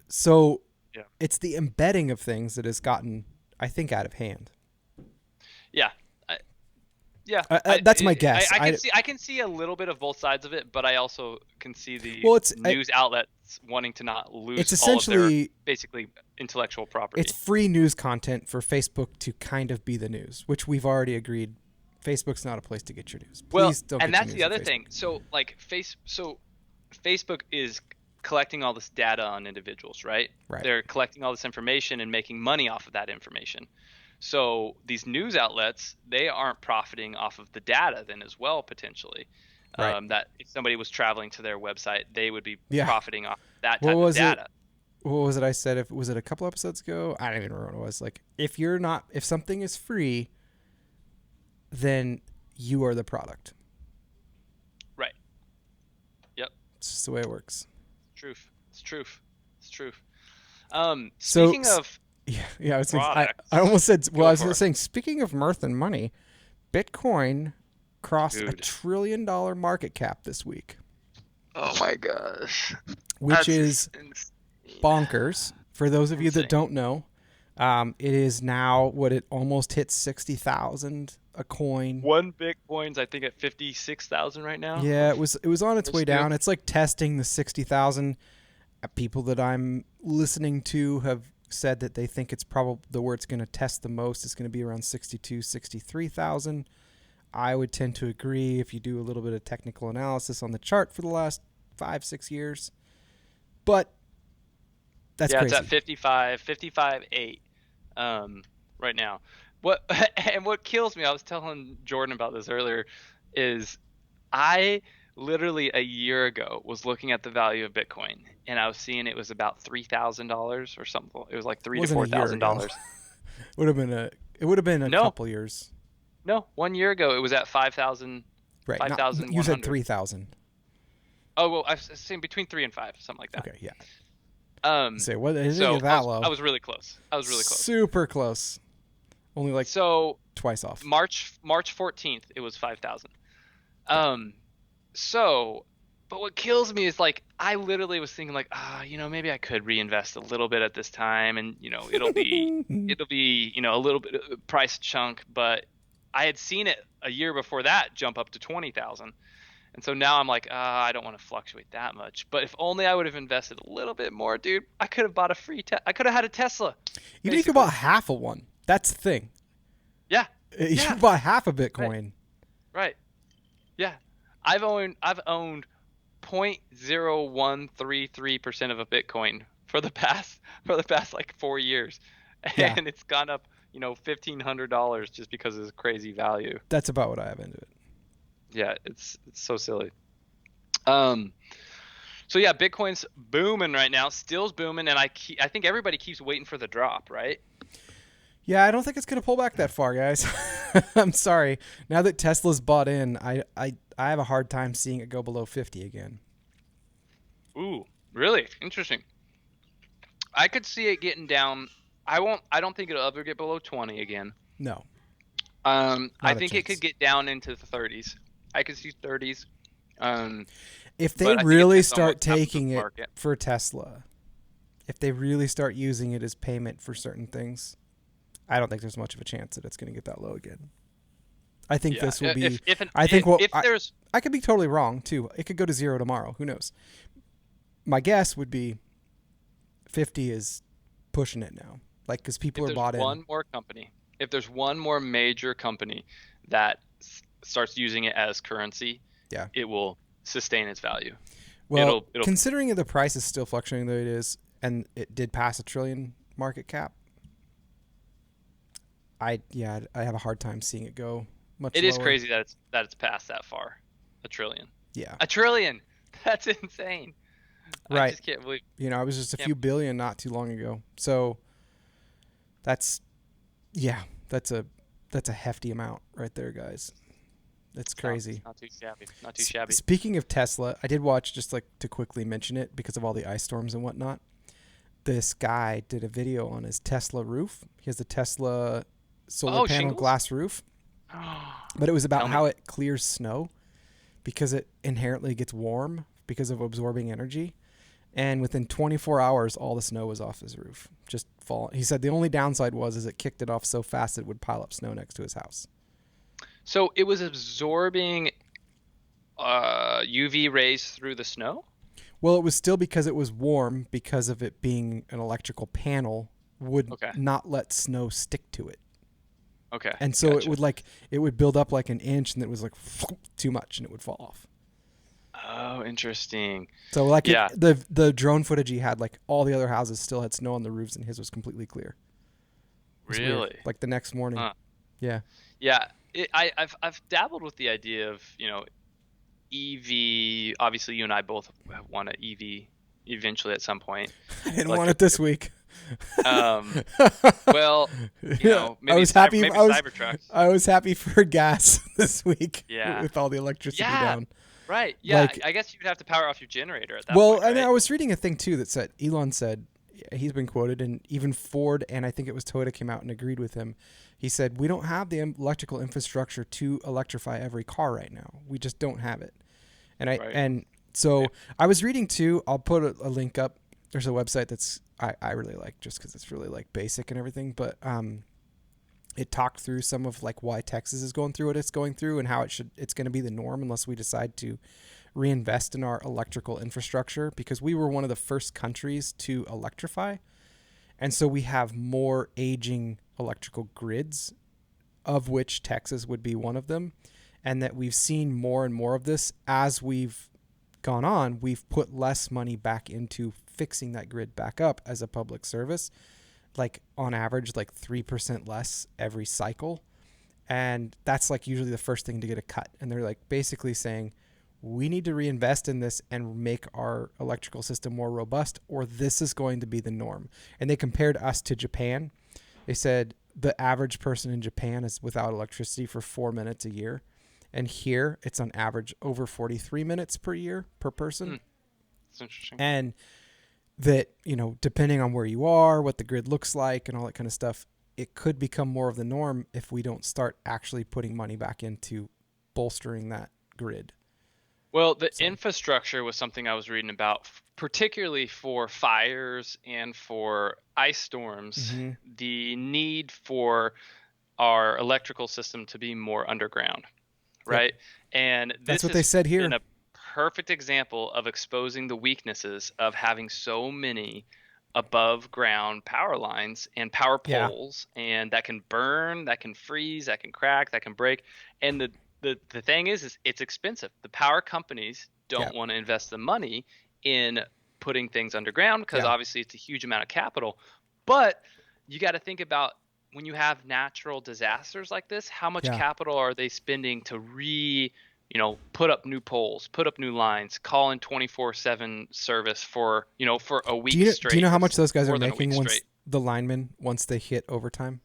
S2: So
S1: Yeah.
S2: it's the embedding of things that has gotten, I think, out of hand.
S1: Yeah. Yeah,
S2: That's my guess.
S1: I can see a little bit of both sides of it, but I also can see the
S2: Well,
S1: news outlets wanting to not lose
S2: it's
S1: all of their
S2: essentially
S1: basically intellectual property.
S2: it's free news content for Facebook to kind of be the news, which we've already agreed. Facebook's not a place to get your news.
S1: Well,
S2: Please don't.
S1: and
S2: get your
S1: that's
S2: news
S1: the
S2: on
S1: other
S2: Facebook.
S1: thing. So like Facebook is collecting all this data on individuals, right?
S2: Right.
S1: They're collecting all this information and making money off of that information. So these news outlets, they aren't profiting off of the data then as well, potentially.
S2: Right.
S1: That if somebody was traveling to their website, they would be
S2: Yeah.
S1: profiting off that
S2: What
S1: type of
S2: was it?
S1: data.
S2: What was it I said? If was it a couple episodes ago? I don't even remember what it was. Like if something is free, then you are the product.
S1: Right. Yep.
S2: It's just the way it works.
S1: Truth. It's truth. It's truth.
S2: So-
S1: Speaking of
S2: Yeah. I
S1: products,
S2: I almost said. Well,
S1: go
S2: I was
S1: for it.
S2: saying. Speaking of mirth and money, Bitcoin crossed a
S1: Dude.
S2: $1 trillion market cap this week,
S1: oh my gosh,
S2: which is bonkers. For those of you that
S1: Insane.
S2: don't know, it is now what it almost hit 60,000 a coin.
S1: One Bitcoin's I think at 56,000 right now.
S2: Yeah, it was on its
S1: It's
S2: way
S1: still-
S2: down. It's like testing the 60,000. People that I'm listening to have said that they think it's probably where it's going to test the most is going to be around 62, 63,000. I would tend to agree if you do a little bit of technical analysis on the chart for the last 5-6 years. But that's
S1: yeah,
S2: crazy.
S1: it's at 55.8 right now. What and what kills me, I was telling Jordan about this earlier, is I literally a year ago was looking at the value of Bitcoin and I was seeing it was about $3,000 or something. It was like $3,000 to
S2: Wasn't a year ago.
S1: $4,000.
S2: It would have been a
S1: No.
S2: couple years.
S1: No, 1 year ago it was at 5,000.
S2: Right.
S1: 5,100.
S2: You said 3,000.
S1: Oh well, I was saying between 3 and 5, something like that.
S2: Okay, yeah.
S1: So
S2: What is
S1: I
S2: it that
S1: was,
S2: low?
S1: I was really close.
S2: Super close. Only like
S1: So
S2: twice off.
S1: March 14th, it was 5,000. But what kills me is like I literally was thinking like, maybe I could reinvest a little bit at this time, and it'll be a little bit of a price chunk. But I had seen it a year before that jump up to 20,000, and so now I'm like, I don't want to fluctuate that much. But if only I would have invested a little bit more, dude, I could have bought a I could have had a Tesla.
S2: Even if you
S1: basically.
S2: bought half of one, that's the thing.
S1: Yeah.
S2: You
S1: Yeah.
S2: bought half a Bitcoin.
S1: Right. Yeah. I've owned 0.0133% of a Bitcoin for the past like 4 years.
S2: Yeah.
S1: And it's gone up, $1,500 just because of this crazy value.
S2: That's about what I have into it.
S1: Yeah, it's so silly. So yeah, Bitcoin's booming right now, still's booming, and I think everybody keeps waiting for the drop, right?
S2: Yeah, I don't think it's going to pull back that far, guys. I'm sorry. Now that Tesla's bought in, I have a hard time seeing it go below 50 again.
S1: Ooh, really interesting. I could see it getting down. I won't. I don't think it'll ever get below 20 again.
S2: No,
S1: I
S2: not a
S1: think it could
S2: chance.
S1: get down into the 30s. I could see 30s. Um,
S2: If they
S1: but I think it
S2: really
S1: depends on what
S2: start
S1: happens with
S2: taking
S1: the
S2: it
S1: market.
S2: for Tesla, if they really start using it as payment for certain things, I don't think there's much of a chance that it's going to get that low again. I think
S1: Yeah,
S2: this will be. I think
S1: if
S2: what
S1: there's
S2: I could be totally wrong too. It could go to zero tomorrow. Who knows? My guess would be 50 is pushing it now. Like because people
S1: if
S2: are
S1: there's
S2: bought in.
S1: one more company, if there's one more major company that starts using it as currency,
S2: Yeah.
S1: it will sustain its value.
S2: Well,
S1: It'll
S2: considering that the price is still fluctuating the way it is, and it did pass a trillion market cap, I have a hard time seeing it go much
S1: it is
S2: lower.
S1: crazy that it's passed that far. A trillion.
S2: Yeah.
S1: A trillion. That's insane. I
S2: Right.
S1: just can't believe
S2: I was just a
S1: can't
S2: few billion not too long ago. So that's yeah, that's a hefty amount right there, guys. That's crazy.
S1: it's not too shabby. Not too shabby.
S2: Speaking of Tesla, I did watch just like to quickly mention it because of all the ice storms and whatnot. This guy did a video on his Tesla roof. He has a Tesla solar
S1: Oh,
S2: panel
S1: shingles?
S2: glass roof, but it was about
S1: Tell me.
S2: how it clears snow because it inherently gets warm because of absorbing energy. And within 24 hours, all the snow was off his roof, just fall. He said the only downside was is it kicked it off so fast it would pile up snow next to his house.
S1: So it was absorbing UV rays through the snow?
S2: Well, it was still because it was warm because of it being an electrical panel would
S1: Okay.
S2: not let snow stick to it.
S1: Okay.
S2: And so
S1: Gotcha.
S2: it would build up like an inch and it was like too much and it would fall off.
S1: Oh, interesting.
S2: So like
S1: Yeah.
S2: the drone footage he had, like all the other houses still had snow on the roofs and his was completely clear. It was weird.
S1: Really?
S2: Like the next morning.
S1: Huh.
S2: Yeah.
S1: Yeah. I've dabbled with the idea of, EV. Obviously, you and I both want an EV eventually at some point.
S2: I didn't want
S1: Electric
S2: it this
S1: vehicle.
S2: week.
S1: Well,
S2: Yeah, I
S1: maybe
S2: was happy.
S1: maybe
S2: I was
S1: Cybertrucks.
S2: I was happy for gas this week
S1: Yeah.
S2: with all the electricity
S1: Yeah.
S2: down.
S1: Right. Yeah.
S2: Like,
S1: I guess you'd have to power off your generator at that
S2: well,
S1: point,
S2: and I
S1: right?
S2: was reading a thing too that said Elon said he's been quoted, and even Ford and I think it was Toyota came out and agreed with him. He said we don't have the electrical infrastructure to electrify every car right now. We just don't have it.
S1: Right.
S2: And so
S1: Yeah.
S2: I was reading too. I'll put a link up. There's a website that's I really like just because it's really like basic and everything, but it talked through some of like why Texas is going through what it's going through and how it's going to be the norm unless we decide to reinvest in our electrical infrastructure because we were one of the first countries to electrify. And so we have more aging electrical grids, of which Texas would be one of them. And that we've seen more and more of this as we've gone on. We've put less money back into fixing that grid back up as a public service, like on average, like 3% less every cycle. And that's like usually the first thing to get a cut. And they're like basically saying, we need to reinvest in this and make our electrical system more robust, or this is going to be the norm. And they compared us to Japan. They said the average person in Japan is without electricity for 4 minutes a year. And here it's on average over 43 minutes per year per person.
S1: That's interesting.
S2: And that, depending on where you are, what the grid looks like and all that kind of stuff, it could become more of the norm if we don't start actually putting money back into bolstering that grid.
S1: Well, the
S2: So,
S1: infrastructure was something I was reading about, particularly for fires and for ice storms,
S2: hmm
S1: the need for our electrical system to be more underground,
S2: yep.
S1: right? And
S2: That's
S1: this
S2: what they
S1: has
S2: said
S1: been
S2: here.
S1: a perfect example of exposing the weaknesses of having so many above ground power lines and power
S2: Yeah.
S1: poles, and that can burn, that can freeze, that can crack, that can break. And the thing is it's expensive. The power companies
S2: Yeah.
S1: don't want to invest the money in putting things underground because
S2: Yeah.
S1: obviously it's a huge amount of capital. But you got to think about when you have natural disasters like this, how much
S2: Yeah.
S1: capital are they spending to put up new poles, put up new lines, call in 24/7 service for a
S2: Do
S1: week
S2: you do you
S1: straight
S2: know how
S1: or
S2: much those guys are
S1: more than a week
S2: making
S1: straight.
S2: once they hit overtime?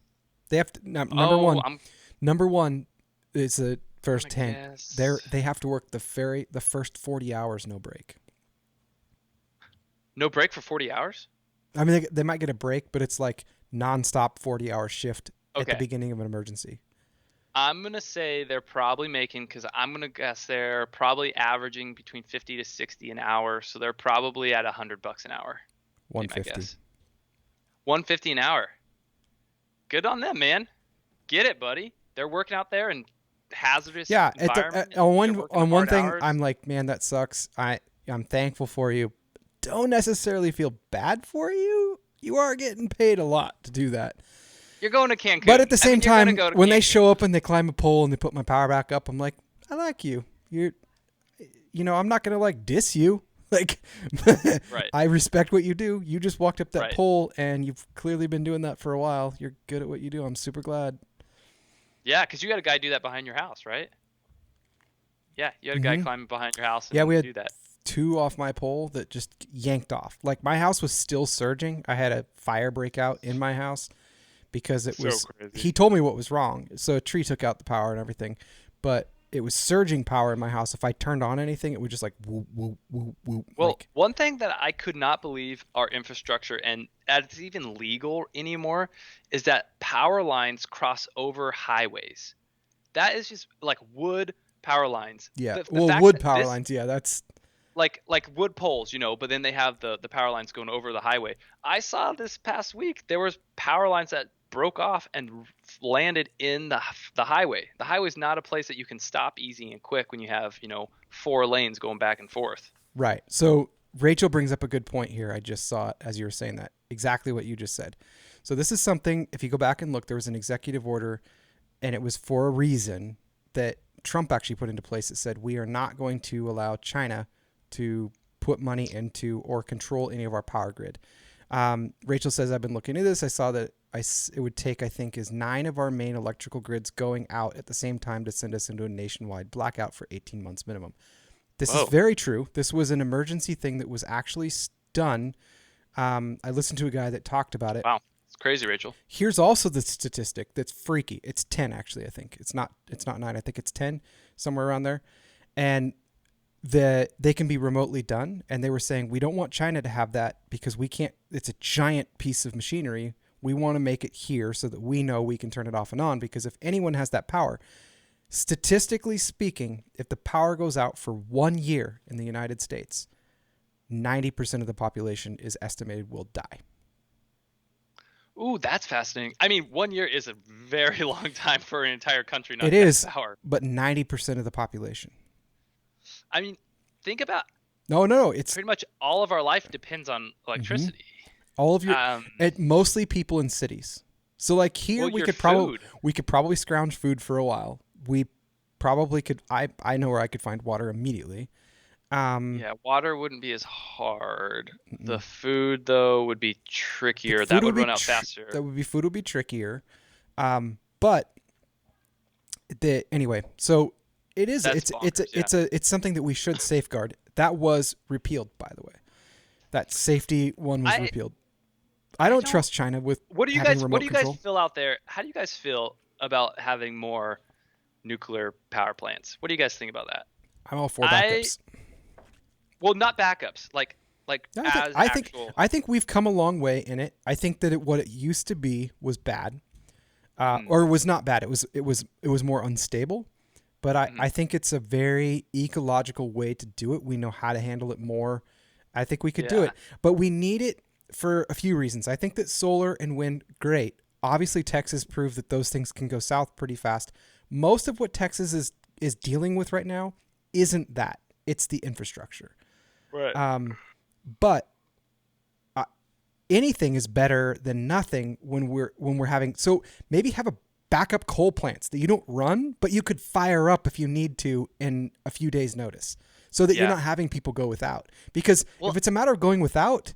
S2: They have to,
S1: Oh, I'm
S2: number one is the
S1: gonna
S2: first hint.
S1: guess
S2: They have to work the first 40 hours no break.
S1: no break for 40 hours.
S2: I mean, they might get a break, but it's like nonstop 40-hour shift at the
S1: Okay,
S2: beginning of an emergency.
S1: I'm gonna say they're probably making because I'm gonna guess they're probably averaging between 50 to 60 an hour, so they're probably at $100 an hour. Be my
S2: 150.
S1: guess. 150 an hour. Good on them, man. Get it, buddy. They're working out there in hazardous
S2: Yeah,
S1: environment. They're working
S2: on one
S1: hard
S2: thing,
S1: hours.
S2: I'm like, man, that sucks. I'm thankful for you. Don't necessarily feel bad for you. You are getting paid a lot to do that.
S1: You're going to
S2: But
S1: Cancun.
S2: at the
S1: I
S2: same
S1: mean, you're gonna
S2: time,
S1: go to
S2: when they
S1: Cancun.
S2: show up and they climb a pole and they put my power back up, I'm like, I like you. I'm not gonna like diss you. Like,
S1: Right,
S2: I respect what you do. You just walked up that
S1: right.
S2: pole and you've clearly been doing that for a while. You're good at what you do. I'm super glad.
S1: Yeah, because you had a guy do that behind your house, right? Yeah, you had a guy
S2: Hmm.
S1: climbing behind your house
S2: Yeah, we
S1: and
S2: had
S1: do that.
S2: two off my pole that just yanked off. Like my house was still surging. I had a fire break out in my house because it
S1: So
S2: was.
S1: crazy.
S2: He told me what was wrong, so a tree took out the power and everything, but it was surging power in my house. If I turned on anything, it would just like whoop whoop whoop whoop.
S1: Well,
S2: Like
S1: one thing that I could not believe our infrastructure and that it's even legal anymore is that power lines cross over highways. That is just like wood power lines.
S2: yeah,
S1: The
S2: well,
S1: fact
S2: wood
S1: that
S2: power
S1: this
S2: lines. Yeah, that's
S1: like wood poles, but then they have the power lines going over the highway. I saw this past week there was power lines that broke off and landed in the highway. The highway's not a place that you can stop easy and quick when you have, 4 lanes going back and forth.
S2: right. So Rachel brings up a good point here. I just saw it as you were saying that. Exactly what you just said. So this is something, if you go back and look, there was an executive order and it was for a reason that Trump actually put into place that said we are not going to allow China to put money into or control any of our power grid. Rachel says, I've been looking at this. I saw that it would take, I think, is 9 of our main electrical grids going out at the same time to send us into a nationwide blackout for 18 months minimum. This is
S1: Whoa.
S2: very true. This was an emergency thing that was actually done. I listened to a guy that talked about it.
S1: Wow. It's crazy, Rachel.
S2: Here's also the statistic that's freaky. It's 10 actually, I think. It's not 9. I think it's 10, somewhere around there. And they can be remotely done, and they were saying we don't want China to have that because we can't. It's a giant piece of machinery. We want to make it here so that we know we can turn it off and on, because if anyone has that power, statistically speaking, if the power goes out for 1 year in the United States, 90% of the population is estimated will die.
S1: Ooh, that's fascinating. I mean, 1 year is a very long time for an entire country not
S2: It
S1: to have
S2: is,
S1: power.
S2: but 90% of the population.
S1: I mean, think about
S2: No, it's
S1: pretty much all of our life depends on
S2: mhm.
S1: electricity.
S2: all of your
S1: Um,
S2: mostly people in cities. So like here
S1: well,
S2: we
S1: your
S2: could probably
S1: food.
S2: scrounge food for a while. We probably could. I know where I could find water immediately. Um,
S1: Yeah, water wouldn't be as hard. The
S2: mm-mm.
S1: food, though, would be
S2: The
S1: trickier. That
S2: food
S1: would
S2: would be
S1: run out faster.
S2: food would be trickier. But anyway, so it is
S1: That's bonkers. Yeah.
S2: it's something that we should safeguard. That was repealed, by the way. That safety one was
S1: I
S2: repealed. I
S1: I
S2: don't
S1: don't.
S2: trust China with
S1: What do you
S2: having
S1: guys What
S2: remote
S1: do you guys
S2: control.
S1: feel out there? How do you guys feel about having more nuclear power plants? What do you guys think about that?
S2: I'm all for
S1: I
S2: backups.
S1: Well, not backups, like
S2: No,
S1: as
S2: I think
S1: actual.
S2: we've come a long way in it. I think that what it used to be was bad,
S1: Mhm,
S2: or was not bad. It was more unstable. But
S1: mhm.
S2: I think it's a very ecological way to do it. We know how to handle it more. I think we could do
S1: Yeah,
S2: it, but we need it for a few reasons. I think that solar and wind, great. Obviously, Texas proved that those things can go south pretty fast. Most of what Texas is dealing with right now isn't that. It's the infrastructure.
S1: right.
S2: Um, but uh, anything is better than nothing when we're having. So maybe have a backup coal plants that you don't run, but you could fire up if you need to in a few days' notice, so that you're
S1: Yeah.
S2: not having people go without. Because if
S1: Well,
S2: it's a matter of going without,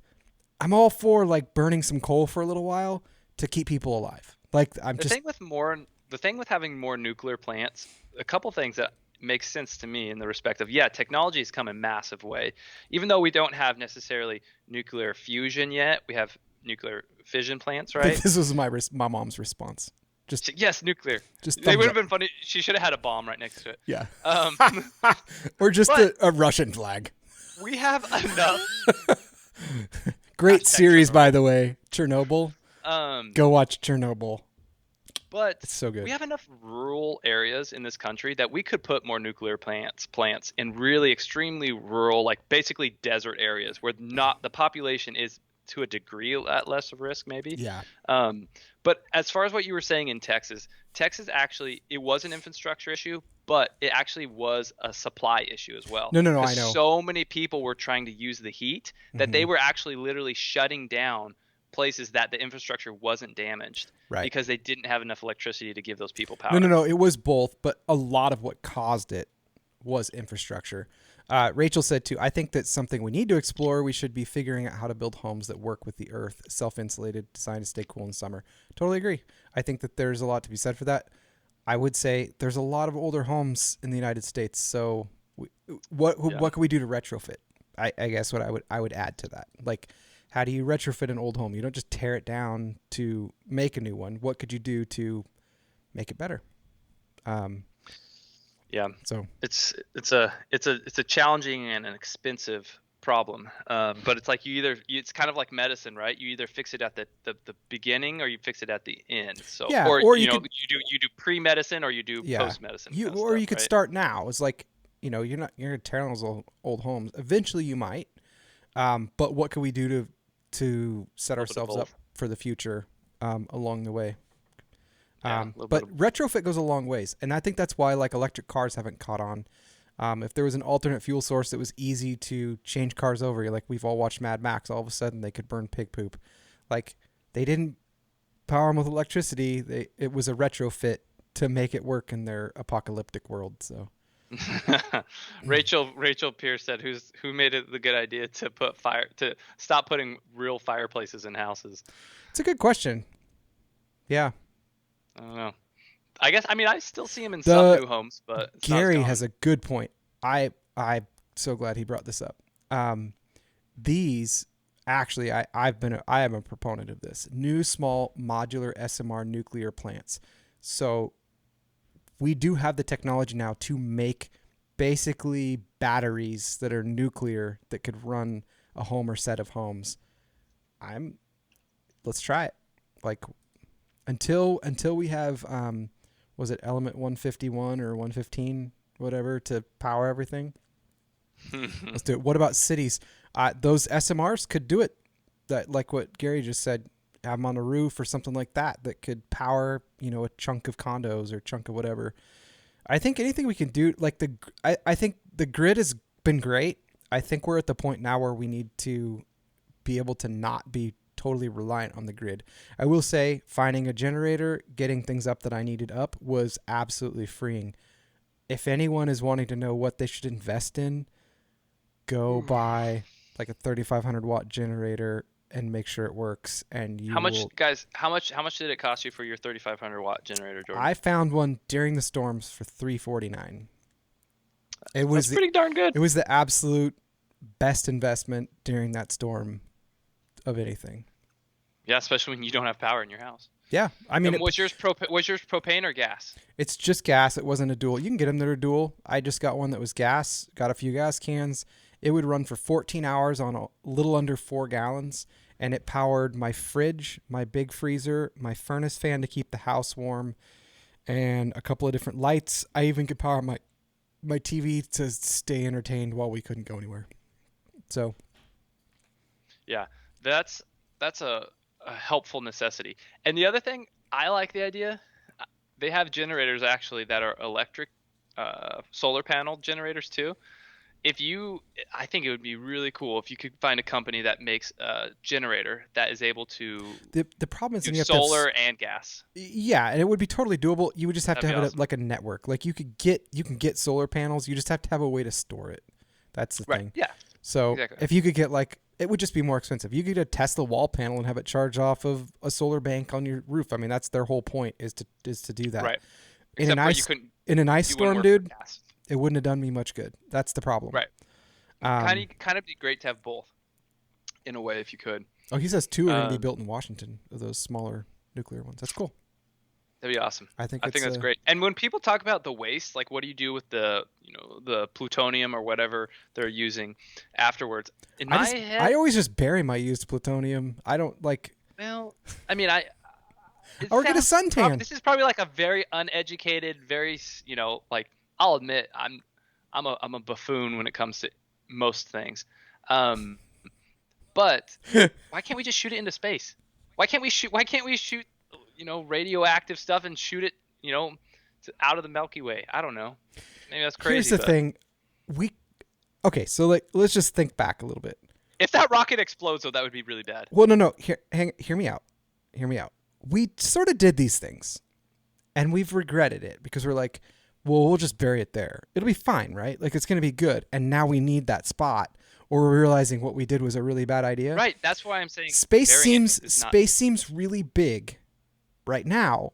S2: I'm all for like burning some coal for a little while to keep people alive. Like I'm
S1: the
S2: just
S1: thing with more, the thing with having more nuclear plants, a couple things that make sense to me in the respect of, yeah, technology has come a massive way. Even though we don't have necessarily nuclear fusion yet, we have nuclear fission plants, right?
S2: this was my mom's response. Just
S1: Yes, nuclear.
S2: just
S1: They
S2: thumbs
S1: would have
S2: up.
S1: been funny. She should have had a bomb right next to it.
S2: Yeah.
S1: Um,
S2: Or just
S1: but
S2: a Russian flag.
S1: we have enough.
S2: Great
S1: Hashtag
S2: series, by
S1: Chernobyl.
S2: the way. Chernobyl.
S1: Um,
S2: Go watch Chernobyl.
S1: but
S2: It's so
S1: we
S2: good.
S1: have enough rural areas in this country that we could put more nuclear plants in really extremely rural, like basically desert areas where not the population is to a degree at less of risk, maybe.
S2: Yeah.
S1: Um, but as far as what you were saying in Texas, Texas actually it was an infrastructure issue, but it actually was a supply issue as well.
S2: No, I
S1: Because
S2: know.
S1: so many people were trying to use the heat that
S2: Hmm.
S1: they were actually literally shutting down places that the infrastructure wasn't damaged
S2: Right.
S1: because they didn't have enough electricity to give those people
S2: No,
S1: power.
S2: no. It was both, but a lot of what caused it was infrastructure. Rachel said too, I think that's something we need to explore. We should be figuring out how to build homes that work with the earth, self-insulated, designed to stay cool in summer. Totally agree. I think that there's a lot to be said for that. I would say there's a lot of older homes in the United States. So
S1: Yeah.
S2: what can we do to retrofit? I guess what I would add to that. Like, how do you retrofit an old home? You don't just tear it down to make a new one. What could you do to make it better? Um,
S1: Yeah.
S2: so
S1: It's a challenging and an expensive problem. But it's like it's kind of like medicine, right? You either fix it at the beginning or you fix it at the end. So
S2: yeah,
S1: or
S2: or you could
S1: you do pre-medicine or you do
S2: yeah
S1: post-medicine
S2: you
S1: kind of
S2: or
S1: stuff,
S2: you could
S1: right?
S2: start now. It's like you're gonna tear down those old homes. Eventually, you might. But what can we do to set
S1: A little bit of
S2: ourselves up
S1: both.
S2: for the future along the way?
S1: Yeah, a little bit
S2: But
S1: of
S2: retrofit goes a long ways, and I think that's why like electric cars haven't caught on. If there was an alternate fuel source that was easy to change cars over, like we've all watched Mad Max, all of a sudden they could burn pig poop. Like they didn't power them with electricity. It was a retrofit to make it work in their apocalyptic world. So
S1: Rachel Pierce said who made it the good idea to stop putting real fireplaces in houses.
S2: it's a good question. Yeah,
S1: I don't know. I guess I mean I still see them in some
S2: the
S1: new homes, but it's not as
S2: Gary has
S1: common.
S2: a good point. I'm so glad he brought this up. Um, these actually I am a proponent of this new small modular SMR nuclear plants. So we do have the technology now to make basically batteries that are nuclear that could run a home or set of homes. I'm let's try it. Like until we have was it element 151 or 115 whatever to power everything. Let's do it. What about cities? Those SMRs could do it. That like what Gary just said, have them on a roof or something like that that could power a chunk of condos or chunk of whatever. I think anything we can do, like I think the grid has been great. I think we're at the point now where we need to be able to not be totally reliant on the grid. I will say finding a generator, getting things up that I needed up was absolutely freeing. If anyone is wanting to know what they should invest in, go buy like a 3500-watt generator and make sure it works and
S1: How
S2: you
S1: much,
S2: will.
S1: guys? How much did it cost you for your 3,500-watt generator, Jordan?
S2: I found one during the storms for 349. It
S1: That's
S2: was the
S1: pretty darn good.
S2: it was the absolute best investment during that storm of anything.
S1: Yeah, especially when you don't have power in your house.
S2: Yeah, I mean,
S1: And was yours propane or gas?
S2: it's just gas. It wasn't a dual. You can get them that are dual. I just got one that was gas. Got a few gas cans. It would run for 14 hours on a little under 4 gallons, and it powered my fridge, my big freezer, my furnace fan to keep the house warm, and a couple of different lights. I even could power my TV to stay entertained while we couldn't go anywhere. So
S1: Yeah, that's a helpful necessity. And the other thing, I like the idea. They have generators actually that are electric, solar panel generators too. I think it would be really cool if you could find a company that makes a generator that is able to
S2: the problem is
S1: do
S2: then you have to have
S1: solar and gas.
S2: yeah, and it would be totally doable. You would just have to
S1: That'd be
S2: have it
S1: awesome.
S2: like a network. Like you can get solar panels. You just have to have a way to store it. That's the
S1: Right.
S2: thing.
S1: Yeah.
S2: So
S1: Exactly.
S2: if you could get like, it would just be more expensive. You could get a Tesla wall panel and have it charge off of a solar bank on your roof. I mean, that's their whole point is to do that.
S1: Right.
S2: In an
S1: Except for you
S2: ice
S1: couldn't.
S2: in an ice
S1: You wouldn't
S2: storm,
S1: work with
S2: dude,
S1: gas.
S2: it wouldn't have done me much good. That's the problem.
S1: Right. Kind of be great to have both, in a way, if you could.
S2: Oh, he says 2 are going to be
S1: Um,
S2: built in Washington of those smaller nuclear ones. That's cool.
S1: That'd be awesome.
S2: I think
S1: I think that's great. And when people talk about the waste, like what do you do with the, the plutonium or whatever they're using afterwards? In my
S2: I
S1: head,
S2: always just bury my used plutonium. I don't like.
S1: well, I mean, it
S2: Or get a
S1: sounds
S2: suntan.
S1: this is probably like a very uneducated, very, like I'll admit I'm a buffoon when it comes to most things. Um, but why can't we just shoot it into space? Why can't we shoot radioactive stuff and shoot it, out of the Milky Way? I don't know. Maybe that's crazy.
S2: Here's the thing. Okay, so like let's just think back a little bit.
S1: If that rocket explodes, though, that would be really bad.
S2: Well, no. Hear me out. Hear me out. We sort of did these things, and we've regretted it because we're like, well, we'll just bury it there. It'll be fine, right? Like it's going to be good. And now we need that spot, or we're realizing what we did was a really bad idea.
S1: Right. That's why I'm saying
S2: space seems really big right now.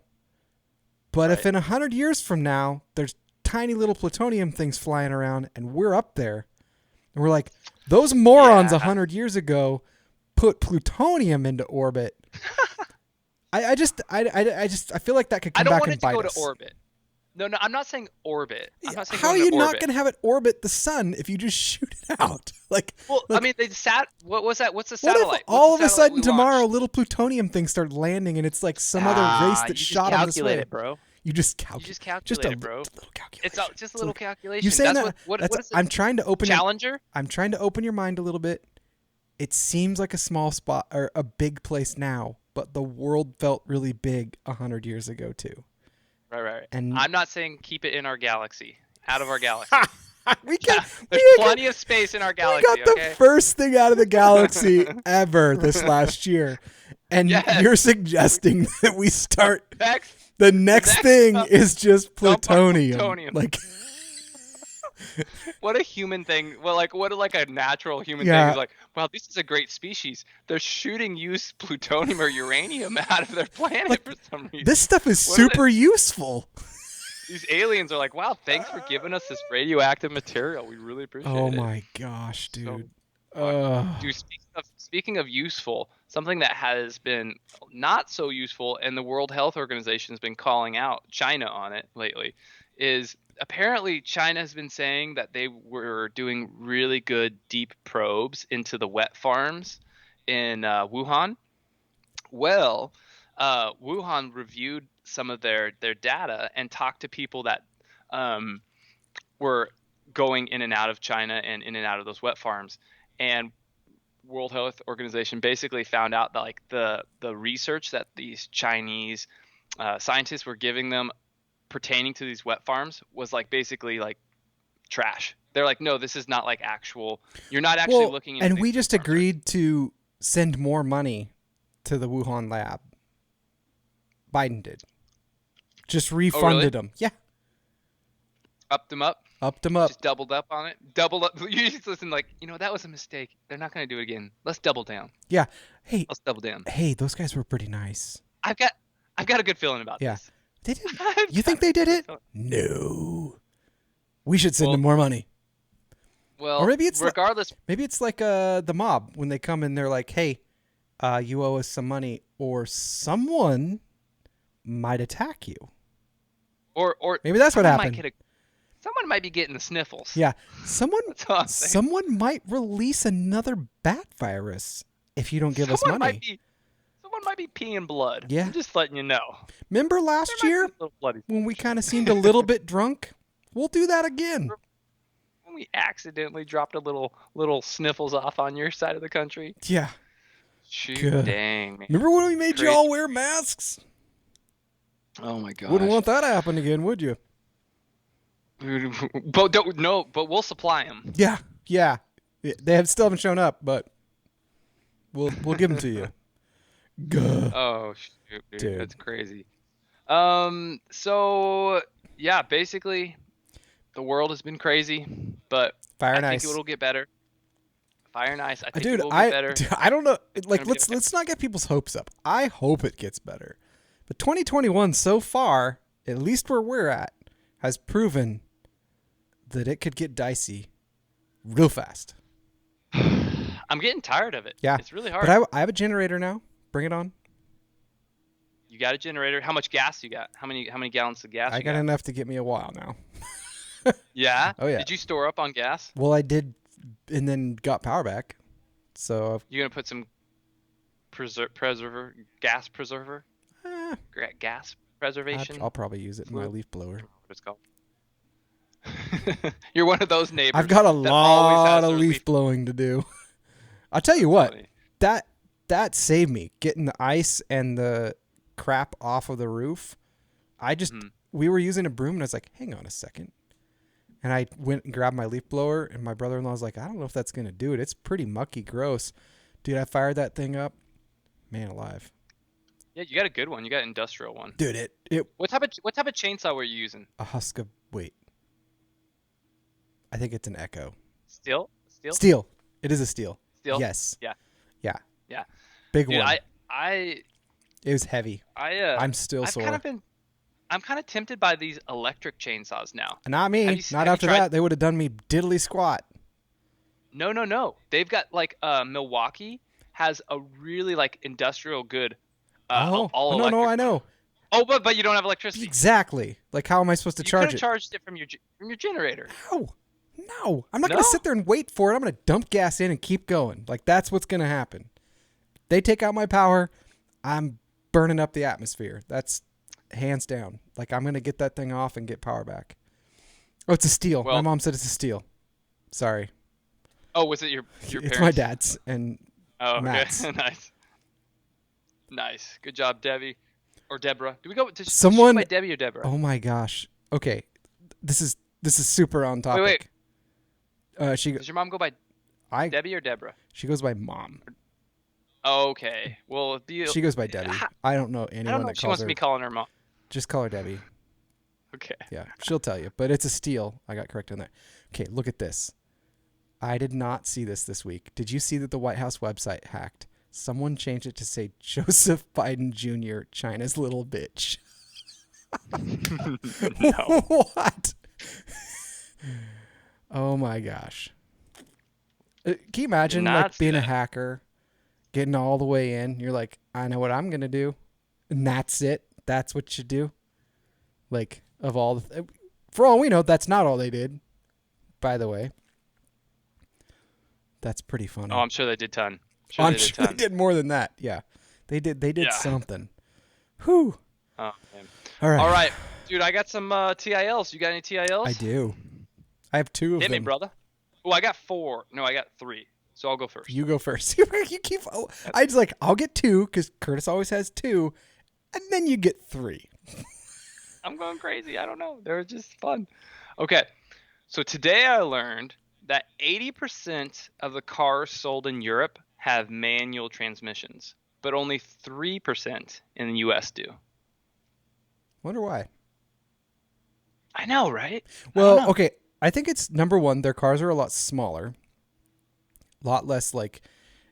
S2: But if in 100 years from now there's tiny little plutonium things flying around and we're up there, and we're like, those morons 100 years ago put plutonium into orbit. I feel like that could come back and bite us.
S1: I don't want it to go to orbit. No, I'm not saying orbit. I'm not saying
S2: how are you not going to have it orbit the sun if you just shoot it out?
S1: I mean, what was that? What's a satellite?
S2: What if all of a sudden tomorrow little plutonium things start landing and it's like some other race that shot them this way?
S1: It, bro.
S2: You just calculate
S1: it, bro.
S2: Little calculation.
S1: It's just a little calculation.
S2: You saying
S1: what is it?
S2: I'm trying to open
S1: Challenger?
S2: I'm trying to open your mind a little bit. It seems like a small spot or a big place now, but the world felt really big 100 years ago too.
S1: Right. And I'm not saying keep it in our galaxy, out of our galaxy. There's plenty of space in our galaxy.
S2: We got the first thing out of the galaxy ever this last year, and you're suggesting that we start. The next thing is just plutonium. Like,
S1: what a human thing. Well, what a natural human thing is like, wow, this is a great species. They're shooting used plutonium or uranium out of their planet for some reason.
S2: This stuff is super useful.
S1: These aliens are like, wow, thanks for giving us this radioactive material. We really appreciate it.
S2: Oh my gosh, dude.
S1: Dude, speaking of useful, something that has been not so useful, and the World Health Organization has been calling out China on it lately, is apparently China has been saying that they were doing really good deep probes into the wet farms in Wuhan. Well, Wuhan reviewed some of their data and talked to people that were going in and out of China and in and out of those wet farms. And World Health Organization basically found out that the research that these Chinese scientists were giving them pertaining to these wet farms was basically trash. They're like, no, this is not actual. You're not actually looking into.
S2: And we just agreed to send more money to the Wuhan lab. Biden did. Just refunded them. Yeah.
S1: Upped them up.
S2: Just
S1: doubled up on it. Doubled up. You just listen that was a mistake. They're not going to do it again. Let's double down.
S2: Yeah. Hey.
S1: Let's double down.
S2: Hey, those guys were pretty nice.
S1: I've got a good feeling about this.
S2: They did. You think they did it? No. We should send them more money.
S1: Well,
S2: or maybe it's
S1: regardless.
S2: Maybe it's like the mob when they come and they're like, "Hey, you owe us some money," or someone might attack you.
S1: Or
S2: maybe that's what happened.
S1: Someone might be getting the sniffles.
S2: Yeah, someone might release another bat virus if you don't give us money.
S1: Someone might be peeing blood.
S2: Yeah.
S1: I'm just letting you know.
S2: Remember last year when we kind of seemed a little bit drunk? We'll do that again.
S1: When we accidentally dropped a little sniffles off on your side of the country.
S2: Yeah.
S1: Shoot, dang. Man.
S2: Remember when we made you all wear masks?
S1: Oh my gosh.
S2: Wouldn't want that to happen again, would you?
S1: But we'll supply them.
S2: Yeah. They still haven't shown up, but we'll give them to you. Gah.
S1: Oh shoot, dude, that's crazy. So yeah, basically, the world has been crazy, but I think it'll get better. Fire and ice. I think it will get better.
S2: I don't know. Let's not get people's hopes up. I hope it gets better. But 2021 so far, at least where we're at, has proven that it could get dicey real fast.
S1: I'm getting tired of it.
S2: Yeah.
S1: It's really hard.
S2: But I have a generator now. Bring it on.
S1: You got a generator. How much gas you got? How many gallons of gas
S2: I
S1: you
S2: got
S1: got?
S2: enough to get me a while now.
S1: Yeah.
S2: Oh yeah.
S1: Did you store up on gas?
S2: Well, I did, and then got power back. So
S1: You gonna put some preserver, gas preserver,
S2: eh,
S1: gas
S2: I'll
S1: preservation
S2: probably use it in my
S1: fluid?
S2: leaf
S1: I
S2: blower.
S1: don't know what it's called. You're one of those
S2: I've
S1: neighbors
S2: got a
S1: that always
S2: lot
S1: has
S2: of
S1: their
S2: leaf
S1: leaf.
S2: blowing to do. I'll tell you
S1: That's
S2: what,
S1: funny.
S2: that that saved me getting the ice and the crap off of the roof. I just
S1: Mhm.
S2: we were using a broom and I was like, hang on a second. And I went and grabbed my leaf blower and my brother-in-law was like, I don't know if that's gonna do it. It's pretty mucky, gross. Dude, I fired that thing up. Man alive.
S1: Yeah, you got a good one. You got an industrial one.
S2: Dude, it
S1: What type of chainsaw were you using?
S2: a husk of wait. I think it's an Echo.
S1: Steel? Steel?
S2: Steel. It is a steel.
S1: Steel?
S2: Yes.
S1: Yeah.
S2: Yeah.
S1: Yeah.
S2: Big
S1: Dude,
S2: one.
S1: I
S2: It was heavy.
S1: I
S2: I'm still
S1: I've kind
S2: sore.
S1: of been I'm kind of tempted by these electric chainsaws now.
S2: Not
S1: Have
S2: me.
S1: you
S2: Not
S1: have you
S2: after
S1: tried?
S2: that. They would have done me diddly squat.
S1: No, no, no. They've got like Milwaukee has a really like industrial good
S2: Oh,
S1: all
S2: no, no,
S1: electric
S2: I
S1: one.
S2: know.
S1: Oh, but you don't have electricity.
S2: Exactly. Like, how am I supposed to
S1: You could
S2: charge
S1: have
S2: it?
S1: charged it from your generator.
S2: No. No. I'm not going
S1: No?
S2: to sit there and wait for it. I'm going to dump gas in and keep going. Like, that's what's going to happen. They take out my power. I'm burning up the atmosphere. That's hands down. Like, I'm going to get that thing off and get power back. Oh, it's a steel. My
S1: Well,
S2: mom said it's a steel. Sorry.
S1: oh, was it your
S2: It's
S1: parents?
S2: my dad's and
S1: Oh, okay.
S2: Matt's.
S1: Nice. Nice. Good job, Debbie. Or Deborah. Does she go
S2: Someone.
S1: by Debbie or Deborah?
S2: Oh my gosh. Okay. This is super on topic.
S1: Wait.
S2: She
S1: Does your mom go by
S2: I
S1: Debbie or Deborah?
S2: she goes by mom.
S1: Okay. Well,
S2: She goes by Debbie. I don't know
S1: I
S2: anyone
S1: don't know
S2: that
S1: if she
S2: calls
S1: wants
S2: her.
S1: me calling her mom.
S2: Just call her Debbie.
S1: Okay.
S2: Yeah, she'll tell you. But it's a steal. I got correct on that. Okay, look at this. I did not see this week. Did you see that the White House website hacked? Someone changed it to say Joseph Biden Jr., China's little bitch.
S1: No.
S2: What? Oh my gosh. Can you imagine
S1: Did
S2: like
S1: not see
S2: being a
S1: that.
S2: hacker, getting all the way in? You're like, I know what I'm gonna do, and that's it. That's what you do. Like of all the, for all we know, that's not all they did. By the way, that's pretty funny.
S1: Oh, I'm sure they did ton.
S2: I'm
S1: They did
S2: sure they
S1: ton.
S2: did more than that. Yeah, they did. They did
S1: Yeah.
S2: something. Whew.
S1: Oh, man.
S2: All right.
S1: All right, dude. I got some TILs. You got any TILs?
S2: I do. I have two of
S1: Hit me,
S2: them.
S1: brother. Oh, I got 4. No, I got 3. So I'll go first.
S2: You go first. You keep. Oh, I just like I'll get 2 because Curtis always has 2, and then you get 3.
S1: I'm going crazy. I don't know. They're just fun. Okay. So today I learned that 80% of the cars sold in Europe have manual transmissions, but only 3% in the US do.
S2: Wonder why.
S1: I know, right? I don't
S2: Well,
S1: know.
S2: okay. I think it's number one. Their cars are a lot smaller, a lot less like.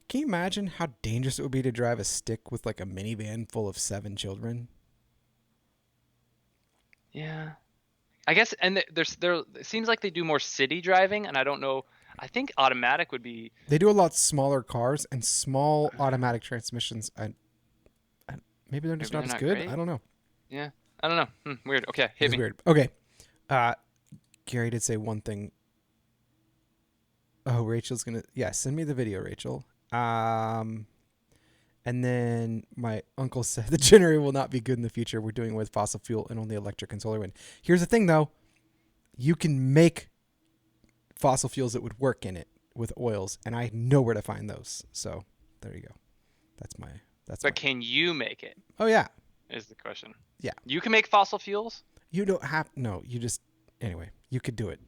S2: Can you imagine how dangerous it would be to drive a stick with like a minivan full of 7 children?
S1: Yeah. I guess, and it seems like they do more city driving, and I don't know. I think automatic would be.
S2: They do a lot smaller cars and small automatic transmissions. Maybe they're just
S1: Maybe
S2: not
S1: they're
S2: as
S1: not
S2: good.
S1: great?
S2: I don't know.
S1: Yeah. I don't know. Weird. Okay, hit
S2: It's
S1: me.
S2: weird. Okay. Gary did say one thing. Oh, Rachel's gonna send me the video, Rachel. And then my uncle said the generator will not be good in the future. We're doing it with fossil fuel and only electric and solar wind. Here's the thing, though. You can make fossil fuels that would work in it with oils, and I know where to find those. So there you go. That's my.
S1: But can you make it?
S2: Oh yeah.
S1: Is the question.
S2: Yeah.
S1: You can make fossil fuels?
S2: You don't have. No. You just. Anyway, you could do it.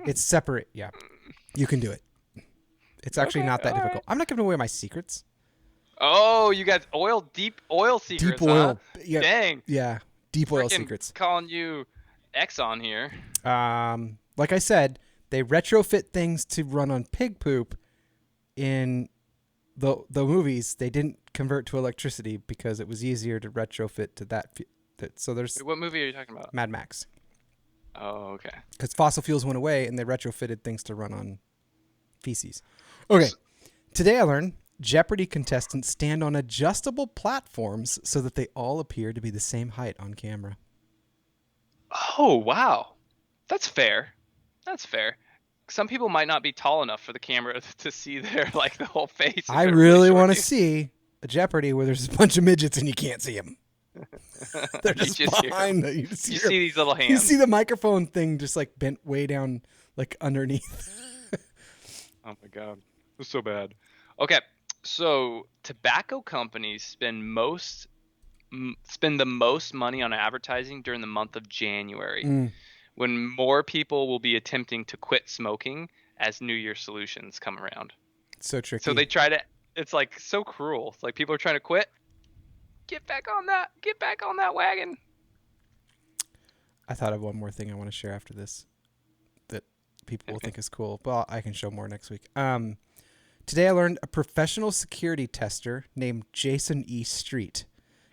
S2: It's separate. Yeah. You can do it. It's actually
S1: Okay,
S2: not that
S1: all
S2: difficult. I'm not giving away my secrets.
S1: Oh, you got deep oil secrets,
S2: Deep oil.
S1: huh?
S2: Yeah.
S1: Dang.
S2: Yeah. Deep oil
S1: Frickin'
S2: secrets.
S1: calling you Exxon here.
S2: Like I said, they retrofit things to run on pig poop. In the movies, they didn't convert to electricity because it was easier to retrofit to that. So there's
S1: Wait, what movie are you talking about?
S2: Mad Max.
S1: Oh, okay.
S2: Because fossil fuels went away and they retrofitted things to run on feces. Okay. Today I learned Jeopardy contestants stand on adjustable platforms so that they all appear to be the same height on camera.
S1: Oh, wow. That's fair. That's fair. Some people might not be tall enough for the camera to see their like the whole face if
S2: I
S1: they're a really
S2: really
S1: short
S2: want to
S1: dude.
S2: see a Jeopardy where there's a bunch of midgets and you can't see them. They're
S1: You
S2: just
S1: just hear 'em.
S2: behind them. You just
S1: You
S2: hear 'em.
S1: see these little
S2: You see
S1: hands.
S2: the microphone thing just like bent way down, like underneath.
S1: Oh my God. It's so bad. Okay. So tobacco companies spend the most money on advertising during the month of January,
S2: Mm,
S1: when more people will be attempting to quit smoking as New Year solutions come around.
S2: so
S1: So
S2: tricky.
S1: they try to, it's like so cruel. It's like people are trying to quit. Get back on that wagon.
S2: I thought of one more thing I want to share after this that people will
S1: Okay.
S2: think is cool. Well, I can show more next week. Today I learned a professional security tester named Jason E. Street.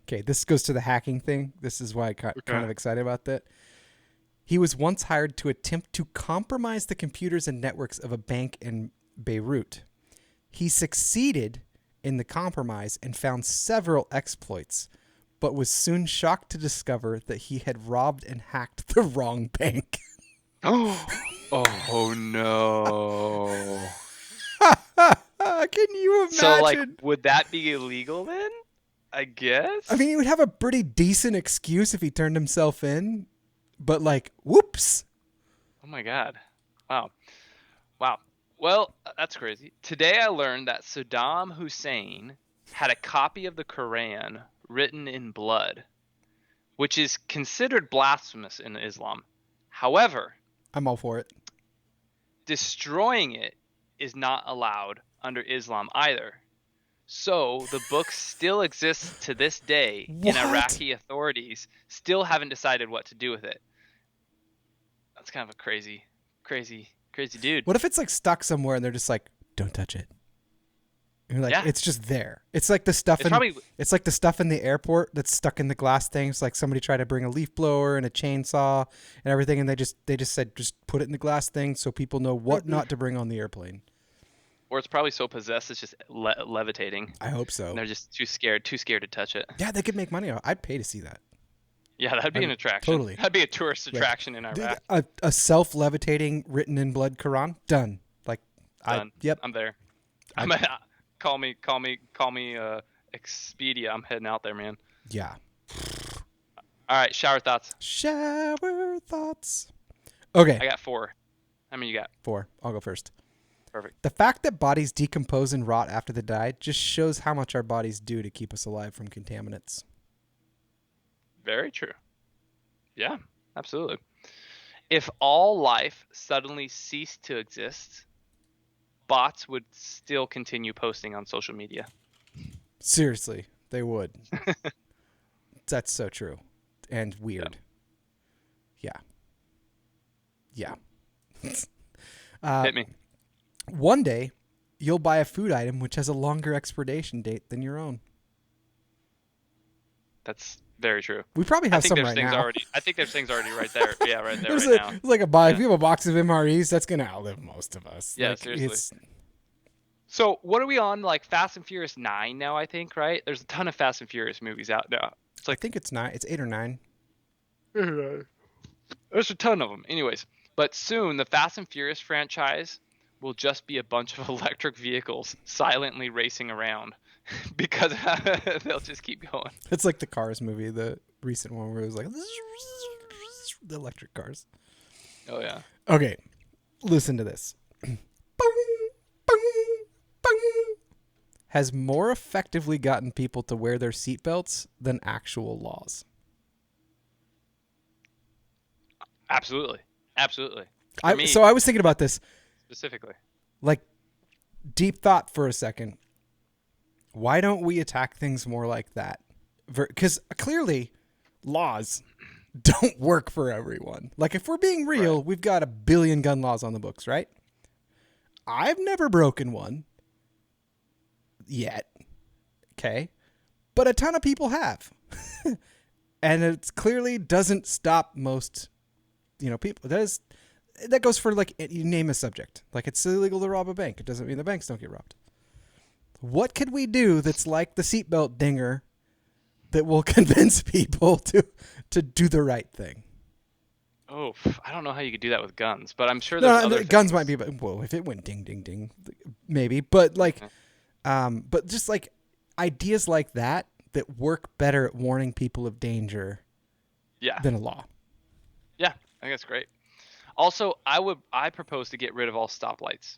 S2: Okay, this goes to the hacking thing. This is why I got kind of excited about that. He was once hired to attempt to compromise the computers and networks of a bank in Beirut. He succeeded in the compromise and found several exploits, but was soon shocked to discover that he had robbed and hacked the wrong bank.
S1: Oh, oh no.
S2: Can you
S1: So like,
S2: imagine?
S1: would that be illegal then? I
S2: I mean,
S1: guess.
S2: he would have a pretty decent excuse if he turned himself in, but like, whoops.
S1: Oh my God. Wow. Wow. Well, that's crazy. Today I learned that Saddam Hussein had a copy of the Quran written in blood, which is considered blasphemous in Islam. However,
S2: I'm all for it.
S1: destroying it is not allowed under Islam either. So the book still exists to this day, and
S2: What?
S1: Iraqi authorities still haven't decided what to do with it. That's kind of a crazy, crazy, crazy dude.
S2: What if it's like stuck somewhere and they're just like, don't touch it? And you're like,
S1: Yeah.
S2: it's just there. It's like the stuff
S1: It's
S2: in
S1: probably
S2: it's like the stuff in the airport that's stuck in the glass things. Like somebody tried to bring a leaf blower and a chainsaw and everything, and they just said just put it in the glass thing so people know what not to bring on the airplane.
S1: or it's probably so possessed it's just levitating.
S2: I hope
S1: And
S2: so.
S1: they're just too scared to touch it.
S2: Yeah, they could make money. I'd pay to see that.
S1: Yeah, that'd be
S2: I
S1: an
S2: mean,
S1: attraction.
S2: totally.
S1: That'd be a tourist
S2: Right.
S1: attraction in Iraq.
S2: A self-levitating written in blood Quran, done. Like,
S1: Done.
S2: Yep.
S1: I'm there.
S2: I-
S1: Call me Expedia. I'm heading out there, man.
S2: Yeah.
S1: All right, shower thoughts.
S2: Shower thoughts. Okay.
S1: I got 4. How many you got?
S2: 4. I'll go first.
S1: Perfect.
S2: The fact that bodies decompose and rot after they die just shows how much our bodies do to keep us alive from contaminants.
S1: Very true. Yeah, absolutely. If all life suddenly ceased to exist, bots would still continue posting on social media.
S2: Seriously, they would. That's so true. And weird. Yeah.
S1: Hit me.
S2: One day, you'll buy a food item which has a longer expiration date than your own.
S1: That's very true.
S2: We probably
S1: I
S2: have
S1: think
S2: some
S1: there's
S2: right
S1: things
S2: now.
S1: already. I think there's things already right there. Yeah, right there,
S2: There's
S1: right now.
S2: it's like a box.
S1: Yeah.
S2: If you have a box of MREs, that's going to outlive most of us.
S1: Yeah,
S2: Like,
S1: seriously.
S2: It's,
S1: So what are we on? Like Fast and Furious 9 now, I think, right? There's a ton of Fast and Furious movies out now. It's
S2: I
S1: like
S2: think it's 9. It's 8 or 9.
S1: there's a ton of them. Anyways, but soon the Fast and Furious franchise will just be a bunch of electric vehicles silently racing around because they'll just keep going.
S2: It's like the Cars movie, the recent one where it was like the electric cars.
S1: Oh yeah.
S2: Okay, listen to this. Boom, boom, boom. Has more effectively gotten people to wear their seatbelts than actual laws.
S1: Absolutely. Absolutely. For me,
S2: So I was thinking about this,
S1: specifically.
S2: like deep thought for a second. Why don't we attack things more like that? Because clearly laws don't work for everyone. Like if we're being real,
S1: Right.
S2: we've got 1 billion gun laws on the books, right? I've never broken one yet. Okay. But a ton of people have. And it clearly doesn't stop most, people. That goes for like, you name a subject. Like it's illegal to rob a bank. It doesn't mean the banks don't get robbed. What could we do that's like the seatbelt dinger that will convince people to do the right thing?
S1: Oh, I don't know how you could do that with guns, but I'm sure there's
S2: No,
S1: other
S2: guns
S1: things.
S2: might be, but whoa, if it went ding, ding, ding, maybe. But like,
S1: Yeah.
S2: but just like ideas like that that work better at warning people of danger
S1: Yeah.
S2: than a law.
S1: Yeah. I think that's great. Also, I propose to get rid of all stoplights.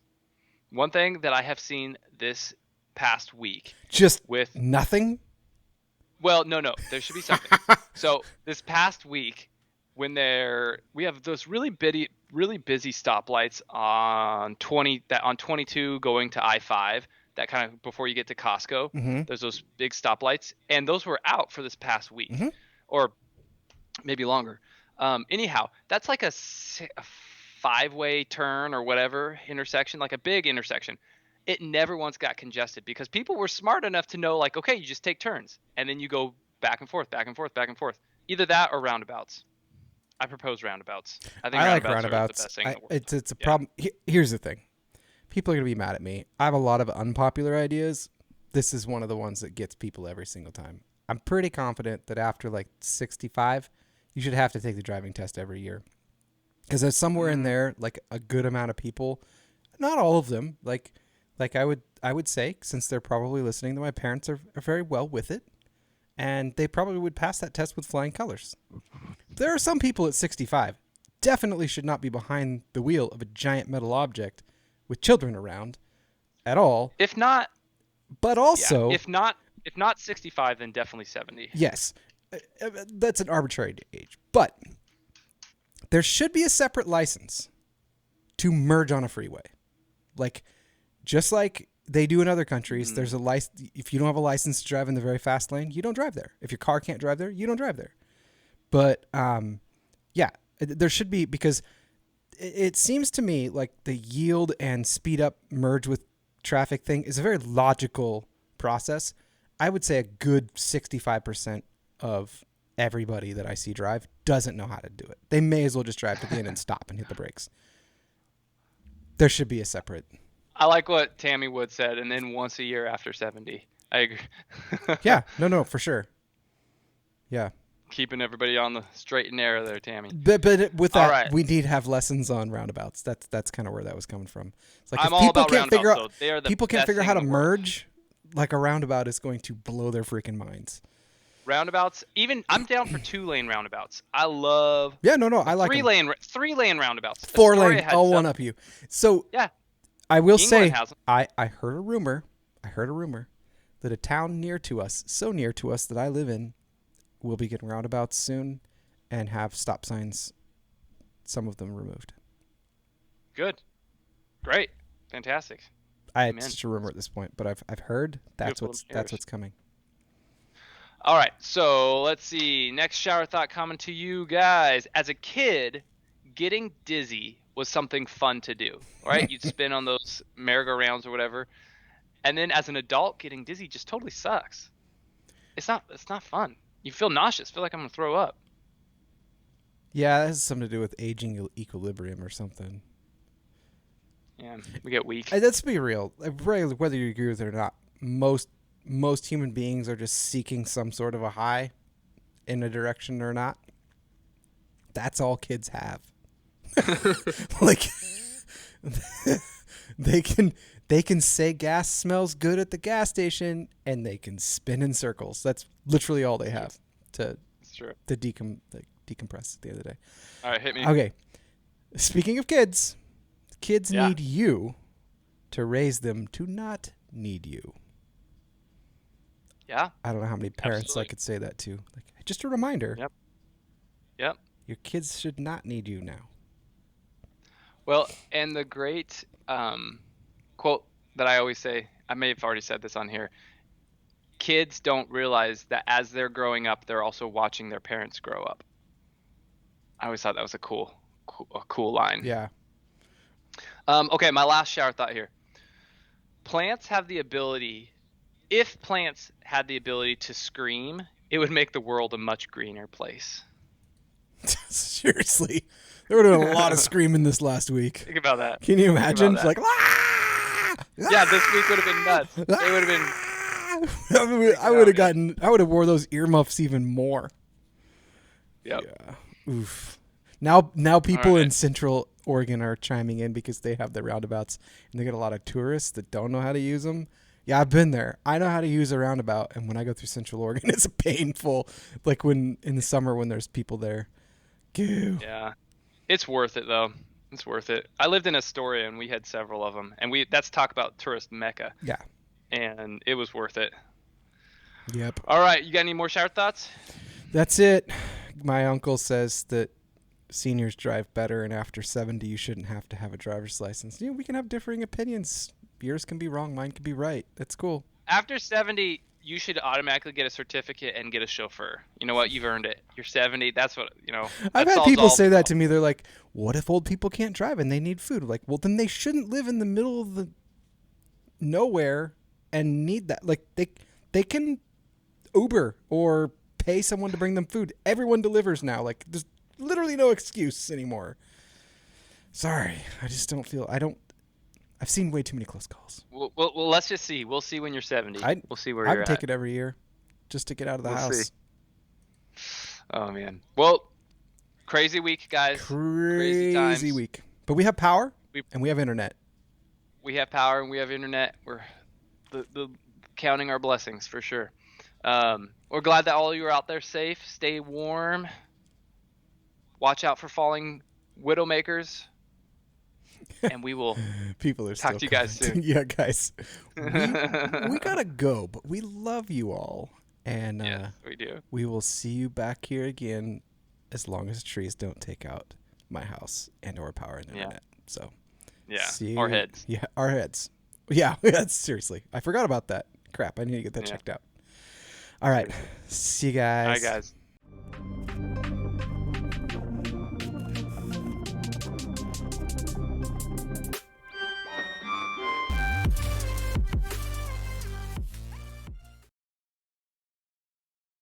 S1: One thing that I have seen this past week
S2: Just
S1: with
S2: nothing.
S1: well, no, there should be something. So this past week, when we have those really busy stoplights on 22 going to I-5, that kind of before you get to Costco.
S2: Mm-hmm.
S1: There's those big stoplights, and those were out for this past week,
S2: Mm-hmm.
S1: or maybe longer. Anyhow, that's like a five-way turn or whatever intersection, like a big intersection. It never once got congested because people were smart enough to know, like, okay, you just take turns and then you go back and forth, back and forth, back and forth. Either that or roundabouts. I propose roundabouts. I think
S2: I like
S1: roundabouts are the
S2: roundabouts.
S1: best thing in the world.
S2: It's a
S1: Yeah.
S2: problem. Here's the thing. People are going to be mad at me. I have a lot of unpopular ideas. This is one of the ones that gets people every single time. I'm pretty confident that after like 65, you should have to take the driving test every year. Because there's somewhere in there, like a good amount of people, not all of them, like I would say, since they're probably listening, that my parents are very well with it. And they probably would pass that test with flying colors. There are some people at 65 definitely should not be behind the wheel of a giant metal object with children around at all.
S1: If not,
S2: But
S1: yeah.
S2: also,
S1: If not 65, then definitely 70.
S2: yes, that's an arbitrary age. But there should be a separate license to merge on a freeway. Like, just like they do in other countries, there's a license. If you don't have a license to drive in the very fast lane, you don't drive there. If your car can't drive there, you don't drive there. But yeah, there should be, because it seems to me like the yield and speed up merge with traffic thing is a very logical process. I would say a good 65% of everybody that I see drive doesn't know how to do it. They may as well just drive to the end and stop and hit the brakes. There should be a separate.
S1: I like what Tammy Wood said, and then once a year after 70. I agree.
S2: Yeah, no, for sure. Yeah.
S1: Keeping everybody on the straight and narrow there, Tammy.
S2: But with
S1: All
S2: that,
S1: right.
S2: we need to have lessons on roundabouts. That's kind of where that was coming from. It's like
S1: I'm
S2: if
S1: all
S2: people
S1: about
S2: can't figure
S1: roundabouts,
S2: out
S1: though. They are the
S2: people can't
S1: best
S2: figure out
S1: thing
S2: how to
S1: in the world.
S2: merge, like a roundabout is going to blow their freaking minds.
S1: Roundabouts, even I'm down for 2-lane roundabouts. I love
S2: Yeah, no, I like
S1: 3-lane roundabouts.
S2: 4-lane.
S1: Astoria had
S2: I'll
S1: some.
S2: one up you. So
S1: Yeah,
S2: I will
S1: England
S2: say,
S1: has them.
S2: I heard a rumor. That a town near to us, so near to us that I live in, will be getting roundabouts soon, and have stop signs, some of them removed.
S1: Good, great, fantastic.
S2: It's just a rumor at this point, but I've heard that's
S1: Beautiful
S2: what's
S1: news.
S2: coming.
S1: All right, so let's see. Next shower thought coming to you guys. As a kid, getting dizzy was something fun to do, right? You'd spin on those merry-go-rounds or whatever. And then as an adult, getting dizzy just totally sucks. It's not fun. You feel nauseous. Feel like I'm going to throw up.
S2: Yeah, that has something to do with aging equilibrium or something.
S1: Yeah, we get weak.
S2: Let's be real. Whether you agree with it or not, most human beings are just seeking some sort of a high in a direction or not. That's all kids have. Like they can say gas smells good at the gas station, and they can spin in circles. That's literally all they have to
S1: It's true.
S2: decompress at the end of the day.
S1: All right, hit me.
S2: Okay. Speaking of kids
S1: Yeah.
S2: need you to raise them to not need you.
S1: Yeah.
S2: I don't know how many parents
S1: Absolutely.
S2: I could say that to. Like, just a reminder.
S1: Yep.
S2: Your kids should not need you now.
S1: Well, and the great quote that I always say, I may have already said this on here. Kids don't realize that as they're growing up, they're also watching their parents grow up. I always thought that was a cool line.
S2: Yeah.
S1: Okay, my last shower thought here. If plants had the ability to scream, it would make the world a much greener place.
S2: Seriously. There would have been a lot of screaming this last week.
S1: Think about that.
S2: Can you
S1: Think
S2: imagine?
S1: about
S2: It's like, ah!
S1: Yeah, this week would have been nuts. It would have been
S2: I
S1: freaking
S2: would
S1: out,
S2: have
S1: man.
S2: gotten. I would have wore those earmuffs even more.
S1: Yep.
S2: Yeah. Oof. Now
S1: All
S2: people
S1: right.
S2: in Central Oregon are chiming in because they have the roundabouts and they get a lot of tourists that don't know how to use them. Yeah, I've been there. I know how to use a roundabout, and when I go through Central Oregon, it's painful. Like when in the summer when there's people there. Goo.
S1: Yeah. It's worth it though. It's worth it. I lived in Astoria and we had several of them, and that's talk about tourist mecca,
S2: Yeah.
S1: and it was worth it.
S2: Yep.
S1: All right, you got any more shower thoughts?
S2: That's it. My uncle says that seniors drive better, and after 70, you shouldn't have to have a driver's license. We can have differing opinions. Yours can be wrong, mine can be right. That's cool.
S1: After 70, you should automatically get a certificate and get a chauffeur. You know what? You've earned it. You're 70. That's what,
S2: I've
S1: that
S2: had
S1: solves
S2: people
S1: all
S2: say
S1: the
S2: that to
S1: problems.
S2: me. They're like, "What if old people can't drive and they need food?" Like, well, then they shouldn't live in the middle of the nowhere and need that. Like, they can Uber or pay someone to bring them food. Everyone delivers now. Like, there's literally no excuse anymore. Sorry, I just don't feel. I don't. I've seen way too many close calls.
S1: Well, let's just see. We'll see when you're 70.
S2: I
S1: We'll see where
S2: I
S1: you're
S2: would take
S1: at.
S2: it every year, just to get out of the
S1: We'll see.
S2: house.
S1: Oh, man. Well, crazy week, guys. Crazy
S2: Crazy
S1: times.
S2: week, but we have power
S1: We
S2: and we have internet.
S1: we have power and we have internet. We're the counting our blessings for sure. We're glad that all of you are out there safe. Stay warm. Watch out for falling widowmakers. And we will
S2: People are
S1: talk
S2: still
S1: to you guys
S2: commenting.
S1: soon.
S2: Yeah, guys, we gotta go, but we love you all, and
S1: Yes, we do.
S2: we will see you back here again, as long as trees don't take out my house and or power and
S1: Yeah.
S2: internet. So
S1: Yeah.
S2: see
S1: Our
S2: you.
S1: heads.
S2: Yeah, our heads. Yeah, that's seriously. I forgot about that. Crap, I need to get that
S1: Yeah.
S2: checked out. All right,
S1: Seriously.
S2: see you
S1: All right,
S2: guys.
S1: guys.